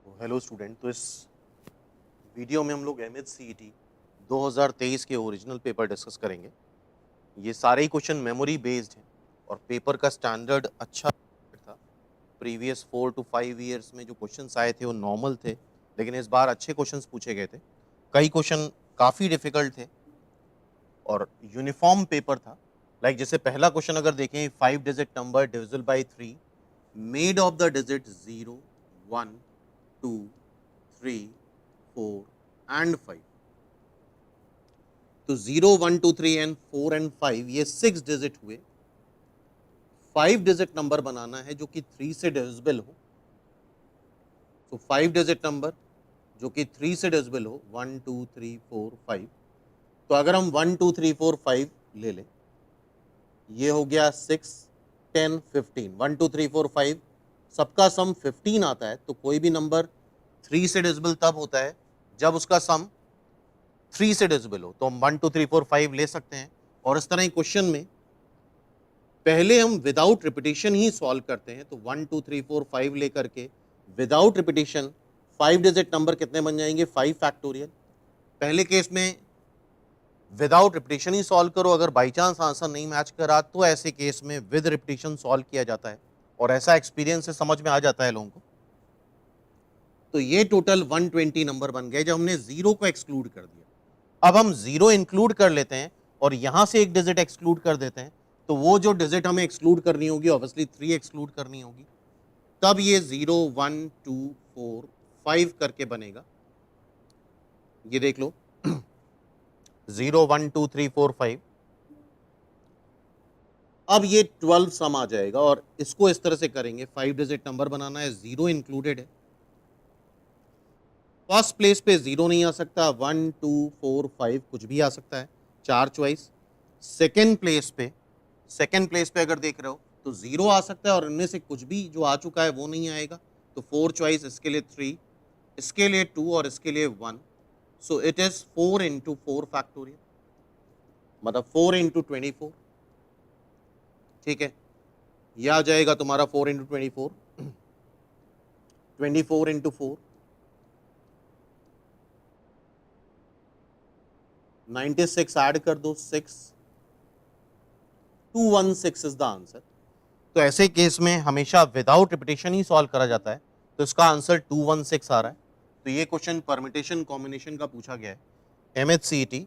तो hello student. तो इस वीडियो में हम लोग MHCET 2023 के ओरिजिनल पेपर डिस्कस करेंगे। ये सारे ही क्वेश्चन मेमोरी बेस्ड हैं और पेपर का स्टैंडर्ड अच्छा था। प्रीवियस 4 to 5 ईयर्स में जो क्वेश्चंस आए थे वो नॉर्मल थे, लेकिन इस बार अच्छे क्वेश्चंस पूछे गए थे। कई क्वेश्चन काफ़ी डिफिकल्ट थे और यूनिफॉर्म पेपर था। लाइक जैसे पहला क्वेश्चन अगर देखें, 5 digit number divisible by 3 made of the digit 0 1 2 3 4 and 5। तो 0 1 2 3 एंड 4 एंड 5 ये 6 डिजिट हुए। 5 डिजिट नंबर बनाना है जो कि 3 से डिविजिबल हो। तो 5 डिजिट नंबर जो कि 3 से डिविजिबल हो, 1 2 3 4 5। तो अगर हम 1 2 3 4 5 ले लें, ये हो गया 6 10 15। 1 2 3 4 5 सबका सम 15 आता है। तो कोई भी नंबर 3 से डिविजिबल तब होता है जब उसका सम 3 से डिविजिबल हो। तो हम 1 2 3 4 5 ले सकते हैं। और इस तरह ही क्वेश्चन में पहले हम विदाउट रिपीटिशन ही सॉल्व करते हैं। तो 1 2 3 4 5 लेकर के विदाउट रिपीटिशन 5 डिजिट नंबर कितने बन जाएंगे, 5 फैक्टोरियल। पहले केस में विदाउट रिपीटिशन ही सॉल्व करो। अगर बाई चांस आंसर नहीं मैच करा तो ऐसे केस में विद रिपीटिशन सॉल्व किया जाता है और ऐसा एक्सपीरियंस से समझ में आ जाता है लोगों को। तो ये टोटल 120 नंबर बन गए जब हमने जीरो को एक्सक्लूड कर दिया। अब हम जीरो इंक्लूड कर लेते हैं और यहां से एक डिजिट एक्सक्लूड कर देते हैं। तो वो जो डिजिट हमें एक्सक्लूड करनी होगी, ऑब्वियसली 3 एक्सक्लूड करनी होगी, तब ये 0 1 2 4 5 करके बनेगा। ये देख लो 0 1 2 3 4 5। अब ये 12 सम आ जाएगा और इसको इस तरह से करेंगे। 5 डिजिट नंबर बनाना है, जीरो इंक्लूडेड है। फर्स्ट प्लेस पे जीरो नहीं आ सकता, 1 2 4 5 कुछ भी आ सकता है, 4 चॉइस। सेकेंड प्लेस पे अगर देख रहे हो तो जीरो आ सकता है और इनमें से कुछ भी जो आ चुका है वो नहीं आएगा। तो 4 चॉइस, इसके लिए 3, इसके लिए 2 और इसके लिए 1। So it is 4 into 4 factorial, मतलब 4 इंटू 24। ठीक है, यह आ जाएगा तुम्हारा 4 इंटू 24, 24 इंटू 4, 96 ऐड कर दो, 6 216 इज द आंसर। तो ऐसे केस में हमेशा विदाउट रिपीटेशन ही सॉल्व करा जाता है। तो इसका आंसर 216 आ रहा है। तो ये क्वेश्चन परमिटेशन कॉम्बिनेशन का पूछा गया है MHCET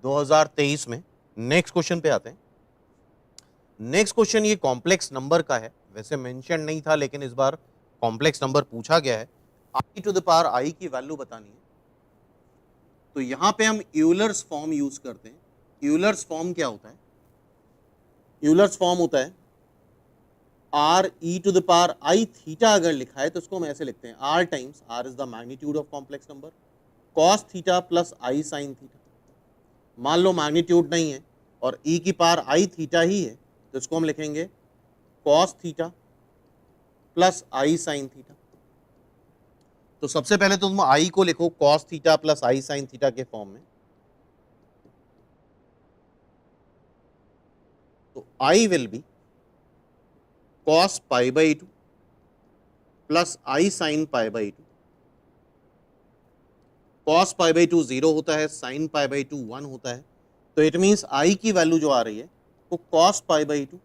2023 में। नेक्स्ट क्वेश्चन पे आते हैं। नेक्स्ट क्वेश्चन ये कॉम्प्लेक्स नंबर का है। वैसे मेंशन नहीं था लेकिन इस बार कॉम्प्लेक्स नंबर पूछा गया है। i to the power i की वैल्यू बतानी है। तो यहां पे हम यूलर्स फॉर्म यूज करते हैं। यूलर्स फॉर्म क्या होता है? यूलर्स फॉर्म होता है r e to the power i theta. अगर लिखा है तो उसको हम ऐसे लिखते हैं, r times, r is the magnitude of complex number, cos theta plus i sine theta. मान लो मैग्नीट्यूड नहीं है और ई की पावर आई थीटा ही है, तो इसको हम लिखेंगे cos theta plus i sine theta. तो सबसे पहले तो तुम आई को लिखो cos theta plus i sine theta के फॉर्म में। तो I will be cos pi by 2 plus i sine pi by 2। Cos pi by 2 zero होता है, साइन पाई बाई 2 1 होता है। तो इट मीन्स आई की वैल्यू जो आ रही है वो cos pi by 2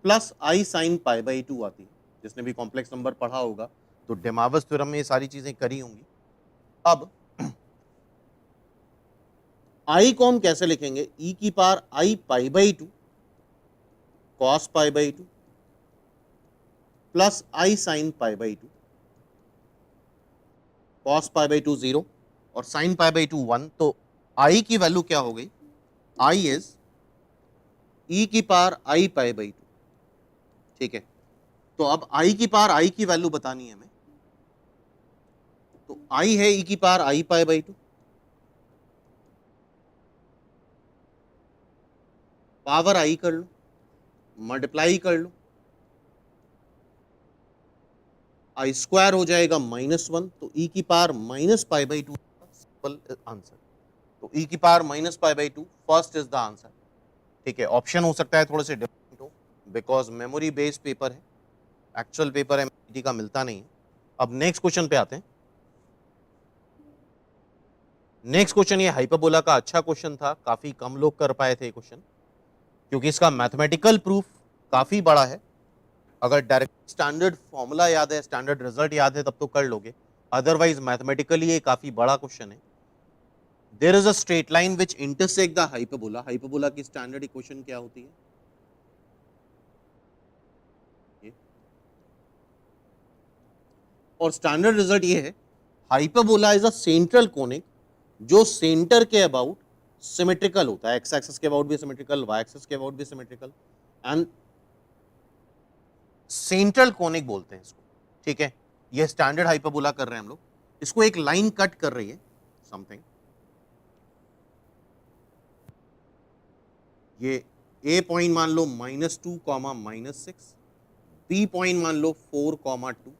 plus i sine pi by 2 आती है। जिसने भी कॉम्प्लेक्स नंबर पढ़ा होगा तो डेमावस थ्योरम में ये सारी चीजें करी होंगी। अब आई को हम कैसे लिखेंगे? ई की power i pi by 2 cos pi by 2 plus i sine pi by 2। Cos pi by 2 zero और साइन पाई बाई 2 1। तो आई की वैल्यू क्या हो गई? आई इज ई की पावर आई पाई बाई 2। ठीक है, तो अब आई की पावर आई की वैल्यू बतानी है हमें। तो आई है ई की power i pi by 2, power i कर लो, मल्टीप्लाई कर लो, आई स्क्वायर हो जाएगा -1। तो ई की power minus pi by 2 simple answer. तो ई की power minus pi by 2 first is the answer. ठीक है, ऑप्शन हो सकता है थोड़े से डिफरेंट हो बिकॉज मेमोरी बेस्ड पेपर है एक्चुअल पेपर एमसीटी का मिलता नहीं है। अब नेक्स्ट क्वेश्चन पे आते हैं। नेक्स्ट क्वेश्चन ये हाइपरबोला का अच्छा क्वेश्चन था, काफी कम लोग कर पाए थे क्वेश्चन, क्योंकि इसका मैथमेटिकल प्रूफ काफी बड़ा है। अगर डायरेक्ट स्टैंडर्ड फॉर्मूला याद है, स्टैंडर्ड रिजल्ट याद है, तब तो कर लोगे, अदरवाइज मैथमेटिकली ये काफी बड़ा क्वेश्चन है। There is a straight line which intersect the hyperbola. Hyperbola की स्टैंडर्ड इक्वेशन क्या होती है? ये। और स्टैंडर्ड रिजल्ट ये है, hyperbola is a central conic जो सेंटर के अबाउट सिमेट्रिकल होता है। एक्स एक्सिस के अबाउट भी सिमेट्रिकल, वाई एक्सिस के अबाउट भी सिमेट्रिकल, एंड सेंट्रल कोनिक बोलते हैं इसको। ठीक है, ये स्टैंडर्ड हाइपरबोला कर रहे हैं हम लोग। इसको एक लाइन कट कर रही है समथिंग, ये ए पॉइंट मान लो -2, -6, बी पॉइंट मान लो 4, 2।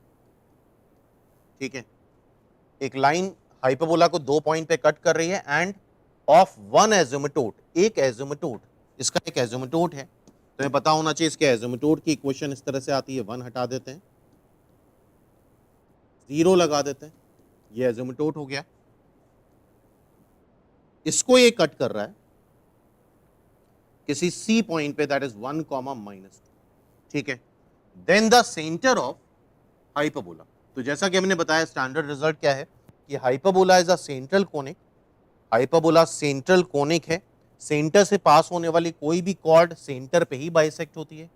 ठीक है, एक लाइन हाइपरबोला को 2 पॉइंट पे कट कर रही है एंड ऑफ वन एजिमुटोट, एक एजिमुटोट, इसका एक एजिमुटोट है। तो ये पता होना चाहिए, इसके एजिमुटोट की इक्वेशन इस तरह से आती है, 1 हटा देते हैं, 0 लगा देते हैं, ये एजिमुटोट हो गया। इसको ये कट कर रहा है किसी सी पॉइंट पे, दैट इज 1, -2। ठीक है, then the centre of hyperbola. तो जैसा कि हमने बताया, स्टैंडर्ड रिजल्ट क्या है कि hyperbola is a central conic. Hyperbola central conic है, सेंटर से पास होने वाली कोई भी कॉर्ड सेंटर पे ही बाइसेक्ट होती है।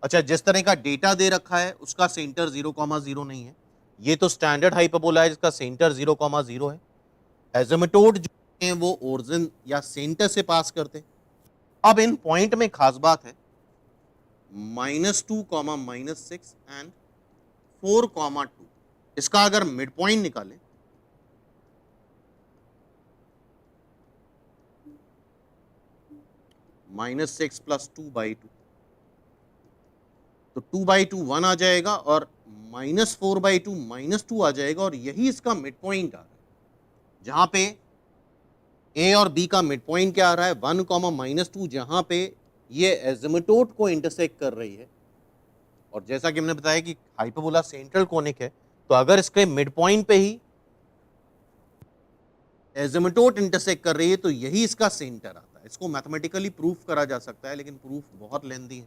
अच्छा, जिस तरह का डेटा दे रखा है उसका सेंटर 0, 0 नहीं है। ये तो स्टैंडर्ड हाइपरबोला है जिसका सेंटर 0, 0 है। एजिमुटोट जो है वो ओरिजिन या सेंटर से पास करते हैं। अब इन पॉइंट में खास बात है, -2, -6 एंड 4, 2। इसका अगर मिड पॉइंट निकालें, -6 + 2/2, तो 2/2 1 आ जाएगा और -4/2 -2 आ जाएगा, और यही इसका मिड पॉइंट आ रहा है, जहां पे ए और बी का मिड पॉइंट क्या आ रहा है, 1, -2, जहां पे ये एजिमुटोट को इंटरसेक्ट कर रही है। और जैसा कि हमने बताया कि हाइपरबोला सेंट्रल कोनिक है, तो अगर इसके मिड पॉइंट पे ही एजिमुटोट इंटरसेक्ट कर रही है तो यही इसका सेंटर आता है। इसको मैथमेटिकली प्रूफ करा जा सकता है, लेकिन प्रूफ बहुत लेंदी है,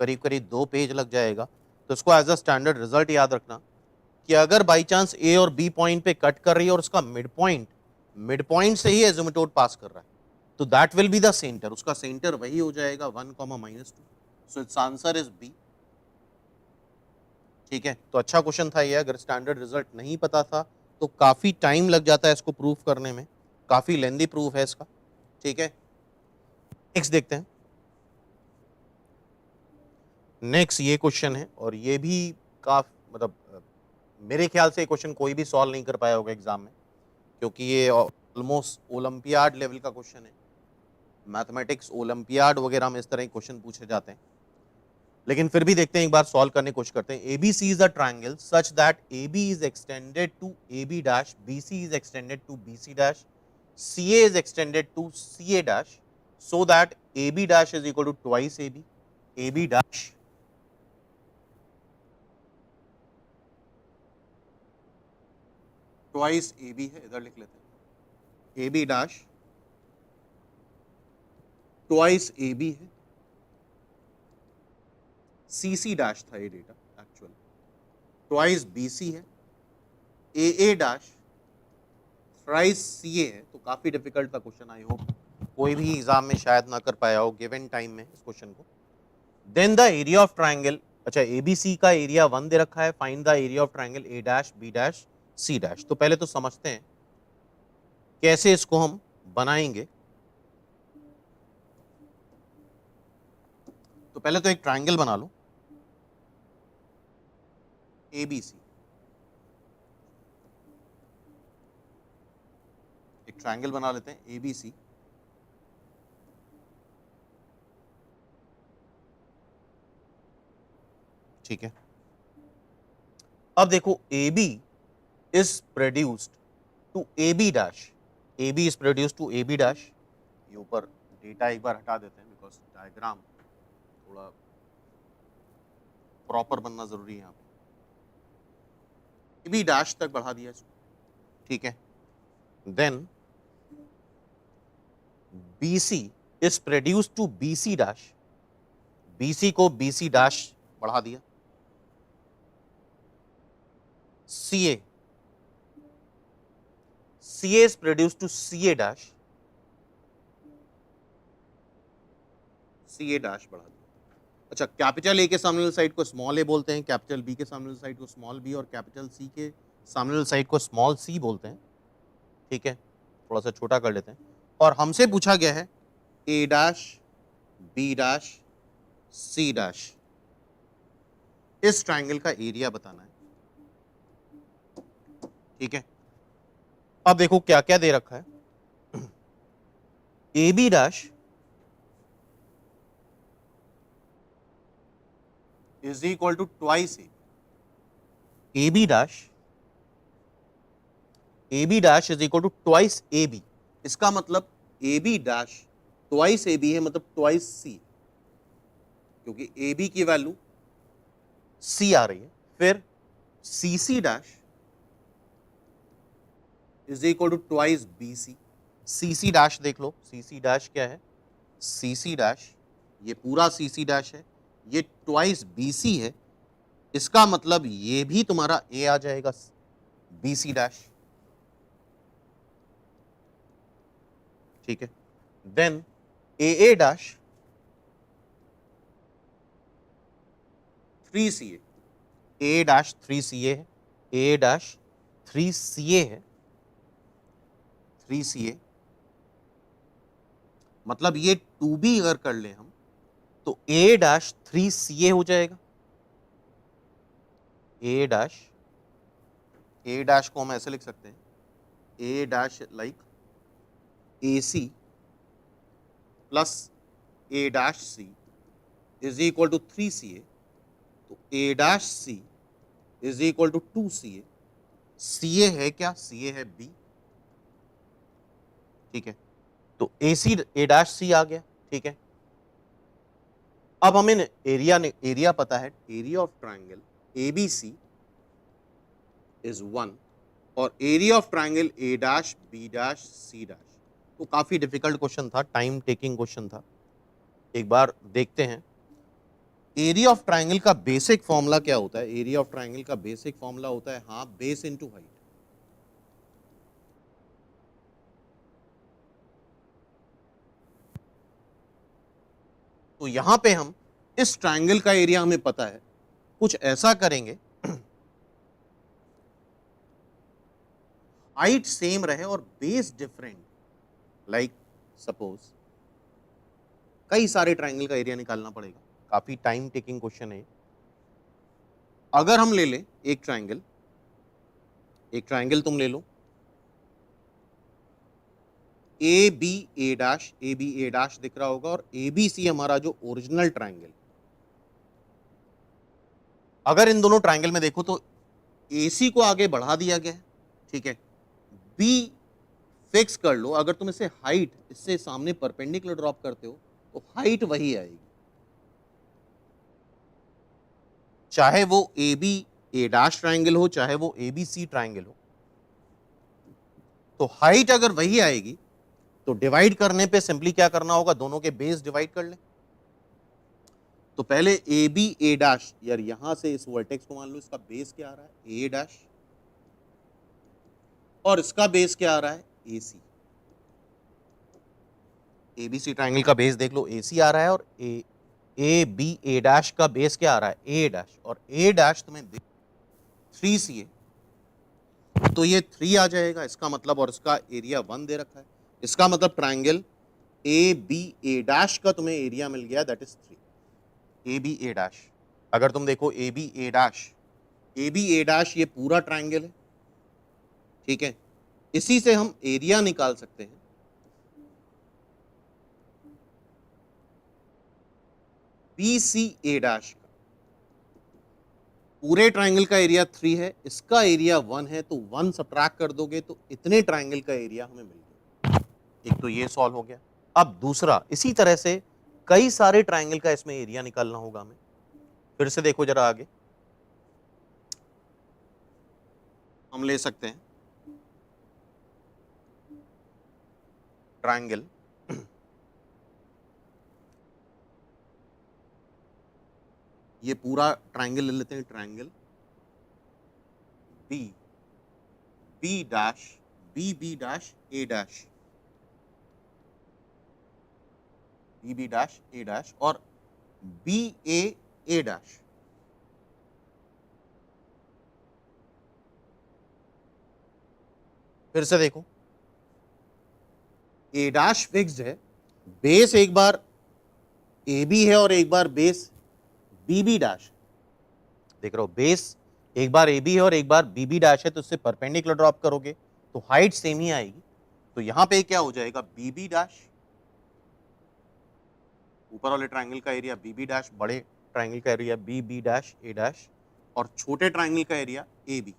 करीब करीब 2 पेज लग जाएगा। तो इसको एज अ स्टैंडर्ड रिजल्ट याद रखना कि अगर बाई चांस ए और बी पॉइंट पे कट कर रही है और उसका मिड पॉइंट से ही एजिमुटोट पास कर रहा है, तो that will be the centre. उसका सेंटर वही हो जाएगा 1, -2। So it's answer is B. ठीक है, तो अच्छा क्वेश्चन था ये। अगर स्टैंडर्ड रिजल्ट नहीं पता था तो काफी टाइम लग जाता है इसको प्रूफ करने में, काफी लेंदी प्रूफ है इसका। ठीक है, नेक्स्ट देखते हैं। नेक्स्ट ये क्वेश्चन है, और ये भी मेरे ख्याल से क्वेश्चन कोई भी सॉल्व नहीं कर पाया होगा एग्जाम में, क्योंकि ये ऑलमोस्ट ओलंपियाड लेवल का क्वेश्चन है। मैथमेटिक्स ओलंपियाड वगैरह में इस तरह के क्वेश्चन पूछे जाते हैं, लेकिन फिर भी देखते हैं, एक बार सॉल्व करने की कोशिश करते हैं। ABC is a triangle such that AB is extended to AB dash, BC is extended to BC dash, CA is extended to CA dash, so that AB dash is equal to twice AB, AB dash twice AB है, इधर लिख लेते हैं, AB dash twice AB है, CC dash था ये data actual, twice BC है, AA dash thrice CA है। तो काफी डिफिकल्ट था क्वेश्चन, आई होप कोई भी एग्जाम में शायद ना कर पाया हो गिवन टाइम में इस क्वेश्चन को। Then the area of triangle, अच्छा ABC का एरिया 1 दे रखा है, find the area of triangle A dash B dash C dash. तो पहले तो समझते हैं कैसे इसको हम बनाएंगे। तो पहले तो एक ट्राइंगल बना लो ABC, एक ट्राइंगल बना लेते हैं ABC। ठीक है, अब देखो AB is produced to AB dash, AB is produced to AB dash। ये ऊपर डेटा एक बार हटा देते हैं बिकॉज डायग्राम थोड़ा प्रॉपर बनना जरूरी है यहाँ पे। बी डैश तक बढ़ा दिया इसको, ठीक है। Then BC is produce to BC dash, BC को BC डैश बढ़ा दिया। CA is produced to CA dash, CA dash बढ़ा दिया। अच्छा, कैपिटल ए के सामने वाली साइड को स्मॉल ए बोलते हैं, कैपिटल बी के सामने वाली साइड को स्मॉल बी, और कैपिटल सी के सामने वाली साइड को स्मॉल सी बोलते हैं, ठीक है। थोड़ा सा छोटा कर लेते हैं। और हमसे पूछा गया है A dash B dash C dash, इस ट्राइंगल का एरिया बताना है, ठीक है। अब देखो क्या क्या दे रखा है। A B dash is equal to twice A B dash is equal to twice A B. इसका मतलब A B dash twice A B है, मतलब ट्वाइस सी, क्योंकि ए बी की वैल्यू सी आ रही है। फिर C C dash is equal to twice B C. C C dash देख लो, सी सी डैश क्या है, सी सी डैश, ये पूरा सी सी डैश है, ये ट्वाइस बी सी है, इसका मतलब ये भी तुम्हारा ए आ जाएगा, बी सी डैश, ठीक है। देन ए डैश 3CA, ए डैश 3CA है, ए डैश 3CA है, 3CA मतलब ये 2B अगर कर ले हम तो ए डैश 3CA हो जाएगा। ए डैश को हम ऐसे लिख सकते हैं, A dash like AC plus A dash C is equal to 3CA, तो A dash C is equal to 2CA। CA है क्या, CA है B, ठीक है। तो ए डैश सी आ गया, ठीक है। अब हमें एरिया पता है, area of triangle ABC is 1 और area of triangle A dash B dash C dash. तो काफी डिफिकल्ट क्वेश्चन था, टाइम टेकिंग क्वेश्चन था। एक बार देखते हैं एरिया ऑफ ट्राइंगल का बेसिक फॉर्मूला क्या होता है। एरिया ऑफ ट्राइंगल का बेसिक फॉर्मूला होता है हाफ बेस इनटू हाइट। तो यहां पे हम इस ट्राइंगल का एरिया हमें पता है, कुछ ऐसा करेंगे हाइट सेम रहे और बेस डिफरेंट, लाइक सपोज कई सारे ट्राइंगल का एरिया निकालना पड़ेगा, काफी टाइम टेकिंग क्वेश्चन है। अगर हम ले लें एक ट्राइंगल तुम ले लो ए बी ए डैश दिख रहा होगा, और ए बी सी हमारा जो ओरिजिनल ट्राइंगल। अगर इन दोनों ट्राइंगल में देखो तो ए सी को आगे बढ़ा दिया गया है, ठीक है। बी फिक्स कर लो, अगर तुम इसे हाइट इससे सामने परपेंडिकुलर ड्रॉप करते हो तो हाइट वही आएगी, चाहे वो A B A dash triangle हो चाहे वो ए बी सी ट्राइंगल हो। तो हाइट अगर वही आएगी तो डिवाइड करने पे सिंपली क्या करना होगा, दोनों के बेस डिवाइड कर लें। तो पहले ए बी ए डैश, यार यहां से इस वर्टेक्स को मान लो इसका बेस क्या आ रहा है ए डैश, और इसका बेस क्या आ रहा है ए सी। ए बी सी ट्राइंगल का बेस देख लो ए सी आ रहा है, और ए बी ए डैश का बेस क्या आ रहा है ए डैश, और ए डैश तुम्हें 3CA, तो ये 3 आ जाएगा इसका मतलब, और इसका एरिया 1 दे रखा है, इसका मतलब triangle A B A dash का तुम्हें एरिया मिल गया, that is 3। A B A dash, अगर तुम देखो ए बी ए डैश ये पूरा ट्राइंगल है, ठीक है। इसी से हम एरिया निकाल सकते हैं बी सी ए डैश का। पूरे ट्राइंगल का एरिया 3 है, इसका एरिया 1 है, तो 1 सब्ट्रैक्ट कर दोगे तो इतने ट्राइंगल का एरिया हमें मिल गया। एक तो ये सॉल्व हो गया। अब दूसरा, इसी तरह से कई सारे ट्राइंगल का इसमें एरिया निकालना होगा हमें। फिर से देखो जरा आगे, हम ले सकते हैं ट्रायंगल, ये पूरा ट्रायंगल ले लेते हैं, triangle B, B dash, B dash A dash, B dash A dash और बी ए डैश। फिर से देखो, ए डैश फिक्स्ड है, बेस एक बार ए बी है और एक बार बेस बी डैश, देख रहे हो, बेस एक बार ए बी है और एक बार बी डैश है, तो इससे परपेंडिकुलर ड्रॉप करोगे तो हाइट सेम ही आएगी। तो यहां पे क्या हो जाएगा, बी डैश, ऊपर वाले ट्रायंगल का एरिया बी डैश, बड़े ट्रायंगल का area B dash A dash, और छोटे ट्रायंगल का एरिया ए बी।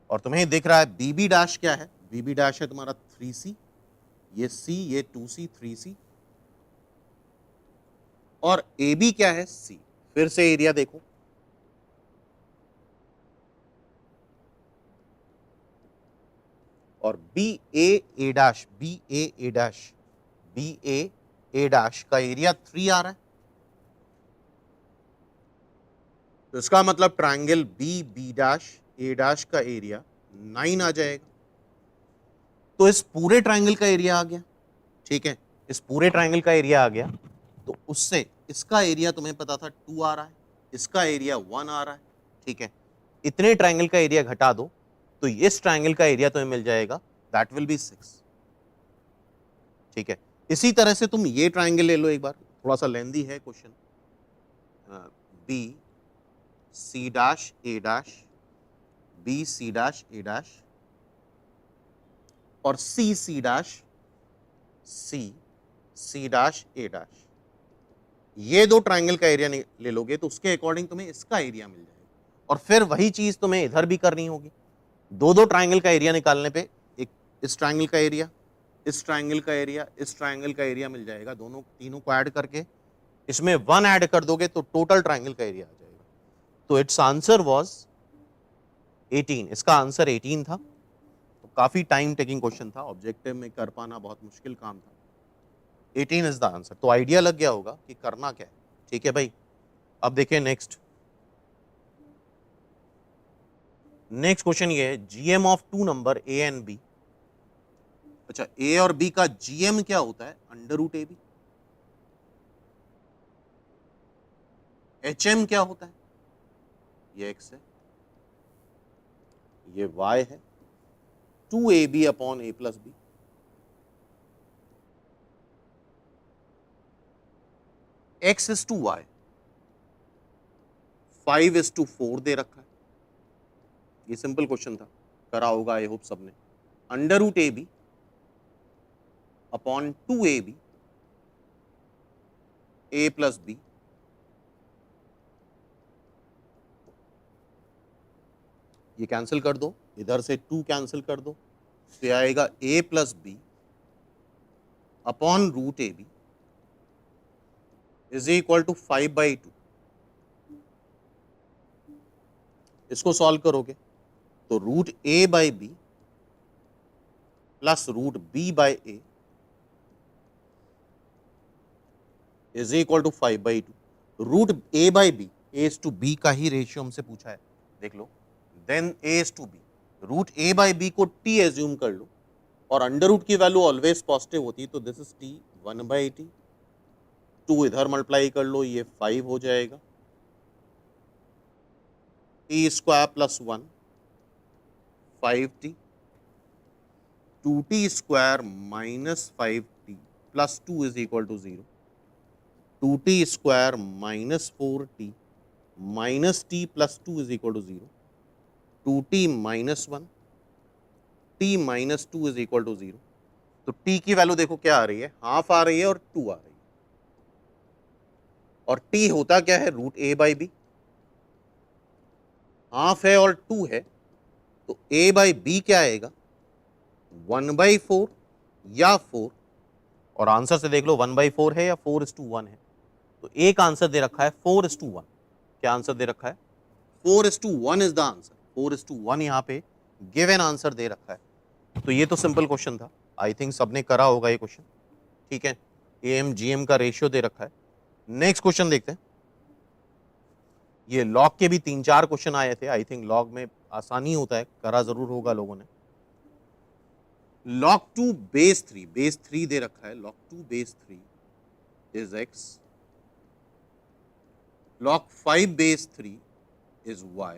और तुम्हें दिख रहा है बी डैश क्या है, बी डैश है तुम्हारा 3C, ये C, ये 2C, 3C, और ए बी क्या है, C। फिर से एरिया देखो, और B A dash, B A dash, B A dash का एरिया 3 आ रहा है, तो इसका मतलब triangle B dash A dash का एरिया 9 आ जाएगा। तो इस पूरे ट्रायंगल का एरिया आ गया, ठीक है, इस पूरे ट्रायंगल का एरिया आ गया, तो उससे इसका एरिया तुम्हें पता था 2 आ रहा है, इसका एरिया 1 आ रहा है, ठीक है, इतने ट्रायंगल का एरिया घटा दो तो इस ट्रायंगल का एरिया तुम्हें मिल जाएगा, दैट विल बी 6, ठीक है। इसी तरह से तुम ये ट्रायंगल ले लो एक बार, थोड़ा सा लेंदी है question, B C dash A dash, B C dash A dash और C dash, C dash A dash, ये दो ट्रायंगल का एरिया ले लोगे तो उसके अकॉर्डिंग तुम्हें इसका एरिया मिल जाएगा। और फिर वही चीज तुम्हें इधर भी करनी होगी, दो ट्रायंगल का एरिया निकालने पे एक इस ट्रायंगल का एरिया, इस ट्रायंगल का एरिया, इस ट्रायंगल का एरिया मिल जाएगा, दोनों तीनों को ऐड करके इसमें 1 ऐड कर दोगे तो टोटल ट्रायंगल का एरिया आ जाएगा। तो इट्स आंसर वाज 18, इसका आंसर 18 था। तो काफी टाइम टेकिंग क्वेश्चन था, ऑब्जेक्टिव में कर पाना बहुत मुश्किल काम था। 18 इज द आंसर। तो आइडिया लग गया होगा कि करना क्या है, ठीक है भाई। अब देखिए नेक्स्ट क्वेश्चन ये है, GM of 2 number A and B. अच्छा, ए और बी का जीएम क्या होता है, under root A B. HM क्या होता है, ये एक्स है, ये वाई है, 2ab upon A plus B. x is to y, 5 is to 4 दे रखा है। ये सिंपल क्वेश्चन था, करा होगा आई होप सबने। Under root A B upon 2ab A plus B, ये कैंसिल कर दो, इधर से 2 कैंसिल कर दो, तो आएगा a plus B upon root A B is equal to 5/2। इसको सॉल्व करोगे तो root a by B plus root b by A is equal to 5/2। Root a by B, a is to b का ही ratio हमसे पूछा है, देख लो। Then a is to b, root a by B को t एज्यूम कर लो, और अंडर रूट की वैल्यू ऑलवेज पॉजिटिव होती है, तो दिस इज t 1/t। 2 इधर मल्टीप्लाई कर लो, ये 5 हो जाएगा, t square plus 1 5t, 2t square minus 5t plus 2 is equal to 0, 2t square minus 4t minus t plus 2 is equal to 0, 2t minus 1, t minus 2 is equal to 0। तो t की value देखो क्या आ रही है, half आ रही है और 2 आ रही है, और t होता क्या है, root a by B, half है और 2 है, तो a बाई बी क्या आएगा, 1/4 या 4, और आंसर से देख लो 1/4 है या 4:1 है, तो एक आंसर दे रखा है 4:1। क्या आंसर दे रखा है? 4:1 इज द आंसर। 4:1 यहाँ पे गिवन आंसर दे रखा है। तो ये तो सिंपल क्वेश्चन था, आई थिंक सबने करा होगा ये क्वेश्चन, ठीक है। एम जीएम का रेशियो दे रखा है। नेक्स्ट क्वेश्चन देखते हैं। ये लॉग के भी 3-4 क्वेश्चन आए थे, आई थिंक लॉग में आसानी होता है, करा जरूर होगा लोगों ने। log 2 base 3, बेस 3 दे रखा है, log 2 base 3 is x, log 5 base 3 is y।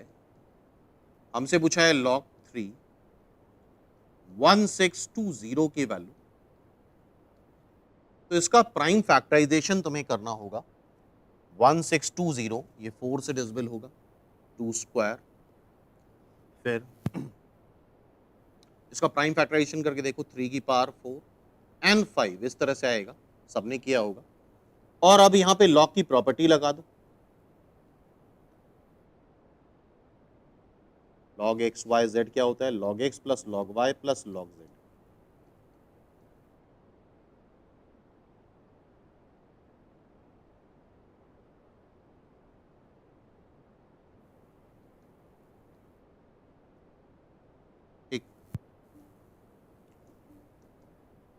हमसे पूछा है log 3 1620 की वैल्यू, तो इसका प्राइम फैक्टराइजेशन तुम्हें करना होगा। 1620 ये 4 से डिविजिबल होगा, 2 स्क्वायर, फिर इसका प्राइम फैक्टराइजेशन करके देखो, 3 की पावर 4 एंड 5, इस तरह से आएगा, सबने किया होगा। और अब यहां पे लॉग की प्रॉपर्टी लगा दो, log x y z क्या होता है? log x plus log y plus log z। ठीक,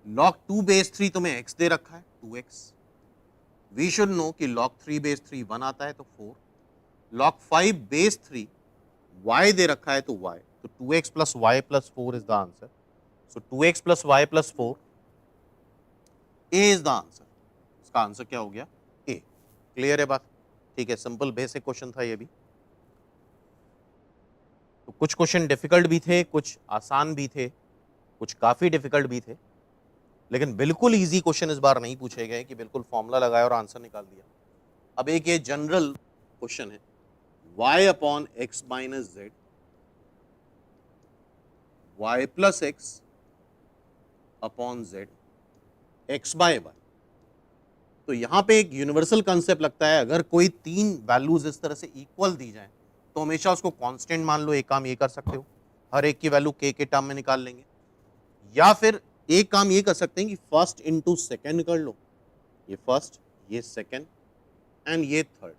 log 2 बेस 3 तुम्हें x दे रखा है, 2x। वी शुड नो कि log 3 बेस 3 1 आता है, तो 4। log 5 बेस 3 y दे रखा है, तो y, तो 2x plus y plus 4 is the answer. So 2x plus y plus 4 A is the answer. इसका आंसर क्या हो गया? ए। क्लियर है बात? ठीक है, सिंपल बेसिक क्वेश्चन था ये भी। तो कुछ क्वेश्चन डिफिकल्ट भी थे, कुछ आसान भी थे, कुछ काफी डिफिकल्ट भी थे, लेकिन बिल्कुल इजी क्वेश्चन इस बार नहीं पूछे गए कि बिल्कुल फॉर्मूला लगाया और आंसर निकाल दिया। अब एक ये जनरल क्वेश्चन है, y upon x minus z, y plus x upon z, x by y. तो यहां पे एक यूनिवर्सल कंसेप्ट लगता है, अगर कोई तीन वैल्यूज इस तरह से इक्वल दी जाए तो हमेशा उसको कांस्टेंट मान लो। एक काम ये कर सकते हो, हर एक की वैल्यू के टर्म में निकाल लेंगे, या फिर एक काम ये कर सकते हैं कि फर्स्ट इनटू सेकंड कर लो, ये फर्स्ट, ये सेकंड एंड ये थर्ड।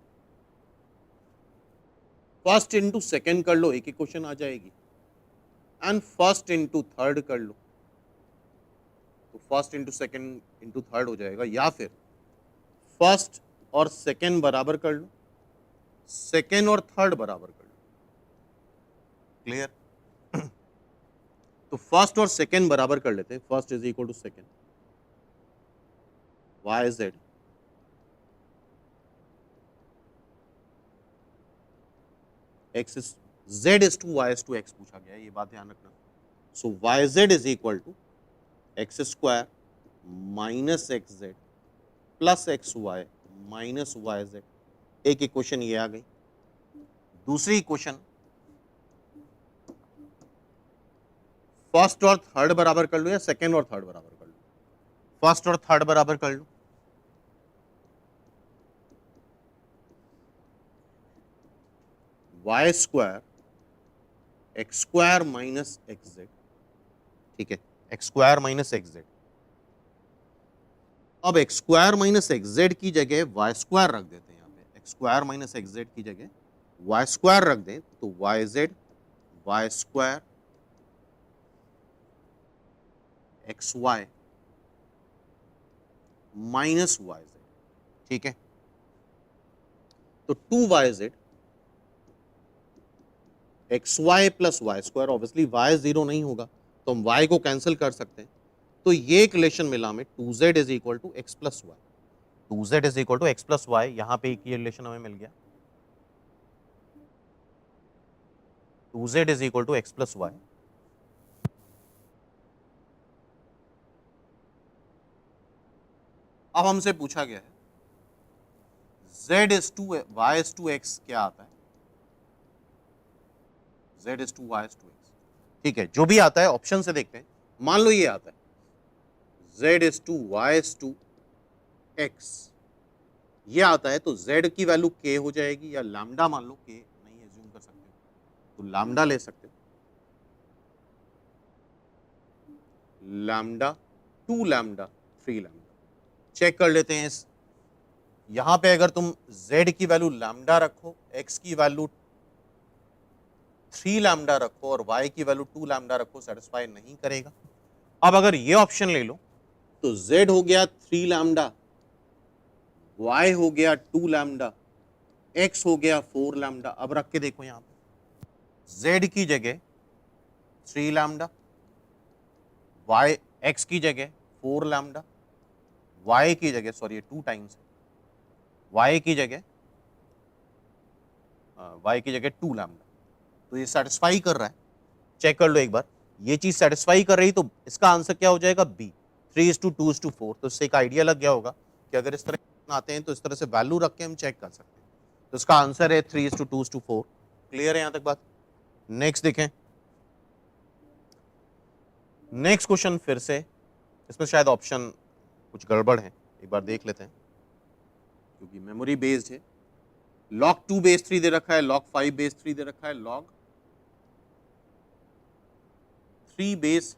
फर्स्ट इनटू सेकंड कर लो, एक ही क्वेश्चन आ जाएगी, एंड फर्स्ट इनटू थर्ड कर लो, तो first into second into third हो जाएगा। या फिर फर्स्ट और सेकंड बराबर कर लो, सेकंड और थर्ड बराबर कर लो। क्लियर? तो फर्स्ट और सेकंड बराबर कर लेते हैं, first is equal to second, Y Z X is Z is to Y is to X पूछा गया है, ये बात ध्यान रखना। So Y Z is equal to X square minus X Z plus X Y minus Y Z. एक equation ये आ गई। दूसरी इक्वेशन फर्स्ट और थर्ड बराबर कर लो या सेकंड और थर्ड बराबर कर लो, फर्स्ट और थर्ड बराबर कर लो, Y square X square minus X Z, ठीक है, X square minus X Z. अब X square minus X Z की जगह वाई स्क्वायर रख देते हैं, यहाँ पे X square minus X Z की जगह वाई स्क्वायर रख दें, तो Y Z Y square X Y minus Y Z, ठीक है। तो 2yz X Y plus Y square, obviously Y zero नहीं होगा तो हम y को कैंसिल कर सकते हैं। तो ये एक रिलेशन मिला हमें, 2z is equal to x plus y, 2z is equal to x plus y, यहाँ पे एक ये रिलेशन हमें मिल गया, 2z is equal to x plus y. अब हमसे पूछा गया है z is to y is to x क्या आता है, z is to y is to x, ठीक है, जो भी आता है ऑप्शन से देखते हैं। मान लो ये आता है z is to y is to x, ये आता है, तो z की वैल्यू k हो जाएगी, या लैम्डा मान लो, k नहीं एज्यूम कर सकते तो लैम्डा ले सकते हो, लैम्डा 2 लैम्डा 3 लैम्डा। चेक कर लेते हैं इस यहां पे अगर तुम z की वैल्यू लैम्डा रखो, x की वैल्यू 3 लैम्डा रखो और y की वैल्यू 2 लैम्डा रखो, सेटिस्फाई नहीं करेगा। अब अगर ये ऑप्शन ले लो तो z हो गया 3 लैम्डा, y हो गया 2 लैम्डा, x हो गया 4 लैम्डा। अब रख के देखो यहां पे z की जगह 3 लैम्डा, y x की जगह 4 लैम्डा, y की जगह सॉरी 2 टाइम्स, y की जगह 2 लैम्डा। तो ये सेटिस्फाई कर रहा है, चेक कर लो एक बार। ये चीज सेटिस्फाई कर रही तो इसका आंसर क्या हो जाएगा, बी, 3:2:4। तो इससे एक आइडिया लग गया होगा कि अगर इस तरह आते हैं तो इस तरह से वैल्यू रख के हम चेक कर सकते हैं। तो इसका आंसर है 3:2:4। क्लियर है यहां तक बात? नेक्स्ट देखें, नेक्स्ट क्वेश्चन फिर से, इसमें शायद ऑप्शन कुछ गड़बड़ है, एक बार देख लेते हैं क्योंकि मेमोरी बेस्ड है। log 2 बेस 3 दे रखा है, log 5 बेस 3 दे रखा है, log 3 बेस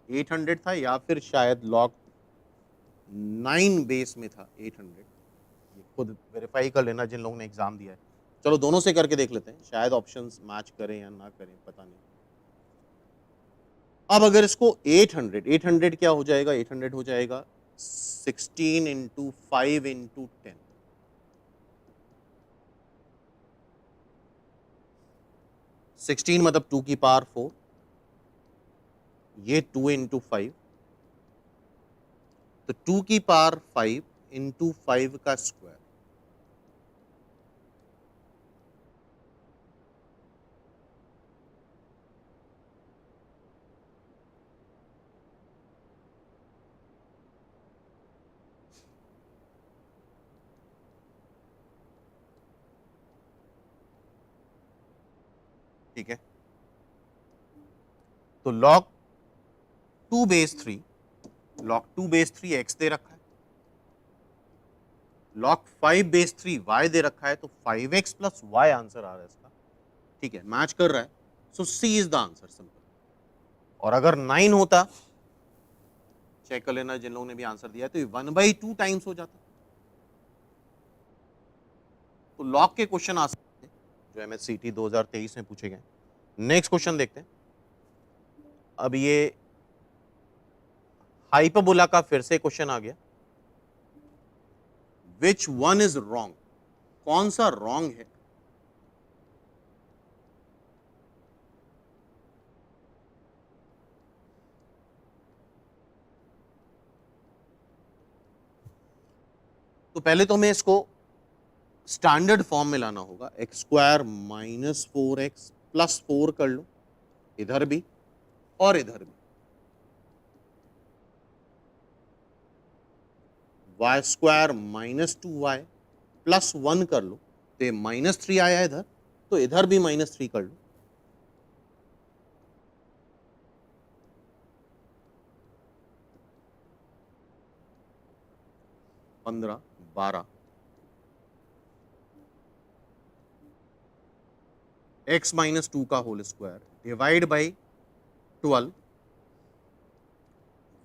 800 था या फिर शायद log 9 बेस में था 800। ये खुद वेरीफाई कर लेना जिन लोगों ने एग्जाम दिया है। चलो दोनों से करके देख लेते हैं, शायद ऑप्शंस मैच करें या ना करें, पता नहीं। अब अगर इसको 800 क्या हो जाएगा, 800 हो जाएगा 16 इंटू 5 इंटू 10। 16 मतलब 2 की पावर 4, ये 2 इंटू 5, तो 2 की पावर 5 इंटू 5 का स्क्वायर। ठीक है, तो log 2 base 3, log 2 base 3 x दे रखा है, log 5 बेस 3 y दे रखा है, तो 5x प्लस y आंसर आ रहा है इसका। ठीक है, मैच कर रहा है, सो सी इज द आंसर, सिंपल। और अगर 9 होता, चेक कर लेना जिन लोगों ने भी आंसर दिया है, तो ये 1/2 टाइम्स हो जाता। तो लॉग के क्वेश्चन आ सकते हैं जो एमएससीटी 2023 में पूछे गए। नेक्स्ट क्वेश्चन देखते हैं। अब ये हाइपरबोला का फिर से क्वेश्चन आ गया। विच वन इज रॉन्ग, कौन सा रॉन्ग है? तो पहले तो हमें इसको स्टैंडर्ड फॉर्म में लाना होगा। X square minus 4x plus 4 कर लो, इधर भी और इधर भी। Y square minus 2y plus 1 कर लो, तो ये -3 आया इधर, तो इधर भी -3 कर लो। पंद्रह, 12, x माइनस 2 का whole square divide by 12,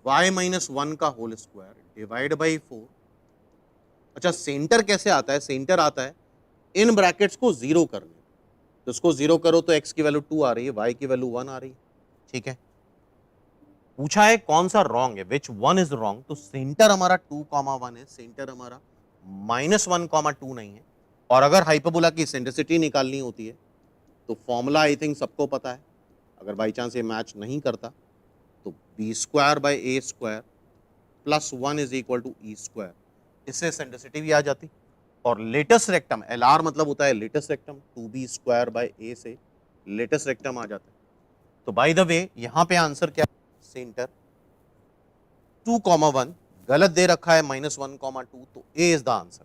y minus 1 का होल स्क्वायर डिवाइड बाई 4। अच्छा, सेंटर कैसे आता है? सेंटर आता है इन ब्रैकेट्स को जीरो करने, तो इसको जीरो करो तो x की वैल्यू 2 आ रही है, y की वैल्यू 1 आ रही है। ठीक है, पूछा है कौन सा रॉन्ग है, विच वन इज रॉन्ग। तो सेंटर हमारा 2,1 है, सेंटर हमारा -1,2 नहीं है। और अगर हाइपरबोला की सेंट्रिसिटी निकालनी होती है तो फॉर्मूला आई थिंक सबको पता है। अगर बाई चांस ये मैच नहीं करता तो B square by A square plus 1 is equal to E square, इससे सेंट्रिसिटी भी आ जाती। और लेटेस्ट रेक्टम, एल आर मतलब होता है latus rectum, 2b square by A से लेटेस्ट रेक्टम आ जाता है। तो बाय द वे यहां पे आंसर क्या, सेंटर 2,1 गलत दे रखा है, -1,2, तो A is the answer,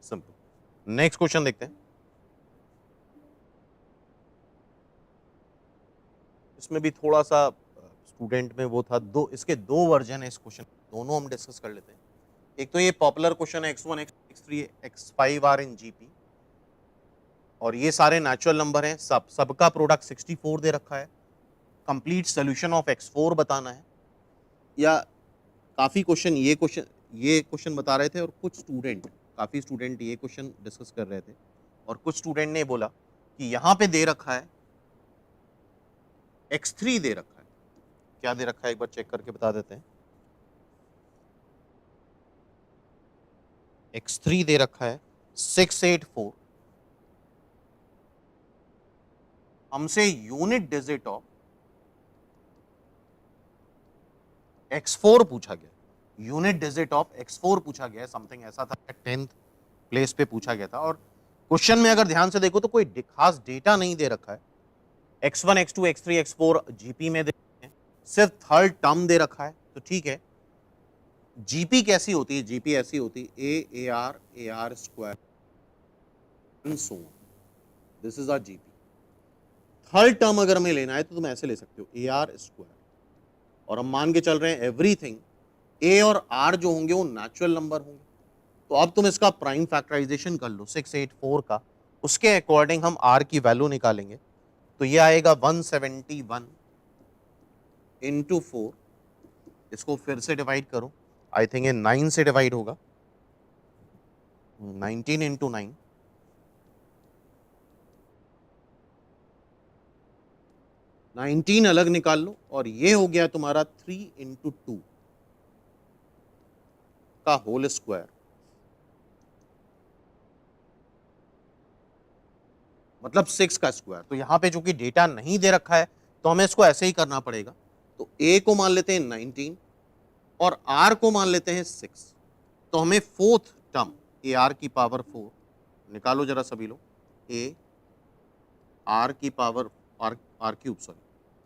simple. Next question देखते हैं। इसमें भी थोड़ा सा स्टूडेंट में वो था, इसके दो वर्जन है इस क्वेश्चन, दोनों हम डिस्कस कर लेते हैं। एक तो ये पॉपुलर क्वेश्चन है x1 x3 x5 are in GP, और ये सारे नेचुरल नंबर हैं, सबका प्रोडक्ट 64 दे रखा है। कंप्लीट सोल्यूशन ऑफ x4 बताना है। या काफी क्वेश्चन ये क्वेश्चन बता रहे थे, और कुछ स्टूडेंट काफ़ी स्टूडेंट ये क्वेश्चन डिस्कस कर रहे थे और कुछ स्टूडेंट ने बोला कि यहाँ पे दे रखा है x3 दे रखा है, क्या दे रखा है एक बार चेक करके बता देते हैं। x3 दे रखा है 684, हमसे यूनिट डिजिट ऑफ x4 पूछा गया, यूनिट डिजिट ऑफ x4 पूछा गया है, समथिंग ऐसा था, 10th प्लेस पे पूछा गया था। और क्वेश्चन में अगर ध्यान से देखो तो कोई खास डेटा नहीं दे रखा है, x1 x2 x3 x4 GP में दे रखे हैं, सिर्फ थर्ड टर्म दे रखा है, तो ठीक है। जीपी कैसी होती है? जीपी ऐसी होती है A R square, this is R GP. Third term अगर हमें लेना है तो तुम ऐसे ले सकते हो ए आर स्क्वायर, और हम मान के चल रहे हैं एवरीथिंग ए और आर जो होंगे वो नेचुरल नंबर होंगे। तो अब तुम इसका प्राइम फैक्टराइजेशन कर लो 684 का, उसके अकॉर्डिंग हम आर की वैल्यू निकालेंगे। तो ये आएगा 171 इंटू 4, इसको फिर से डिवाइड करो, आई थिंक ये 9 से डिवाइड होगा, 19 इंटू 9, 19 अलग निकाल लो, और ये हो गया तुम्हारा 3 इंटू 2 का होल स्क्वायर, मतलब 6 का स्क्वायर। तो यहां पे जो कि डेटा नहीं दे रखा है तो हमें इसको ऐसे ही करना पड़ेगा। तो a को मान लेते हैं 19 और r को मान लेते हैं 6, तो हमें फोर्थ टर्म ए आर की पावर 4 निकालो जरा सभी लोग, ए आर की power R cube, sorry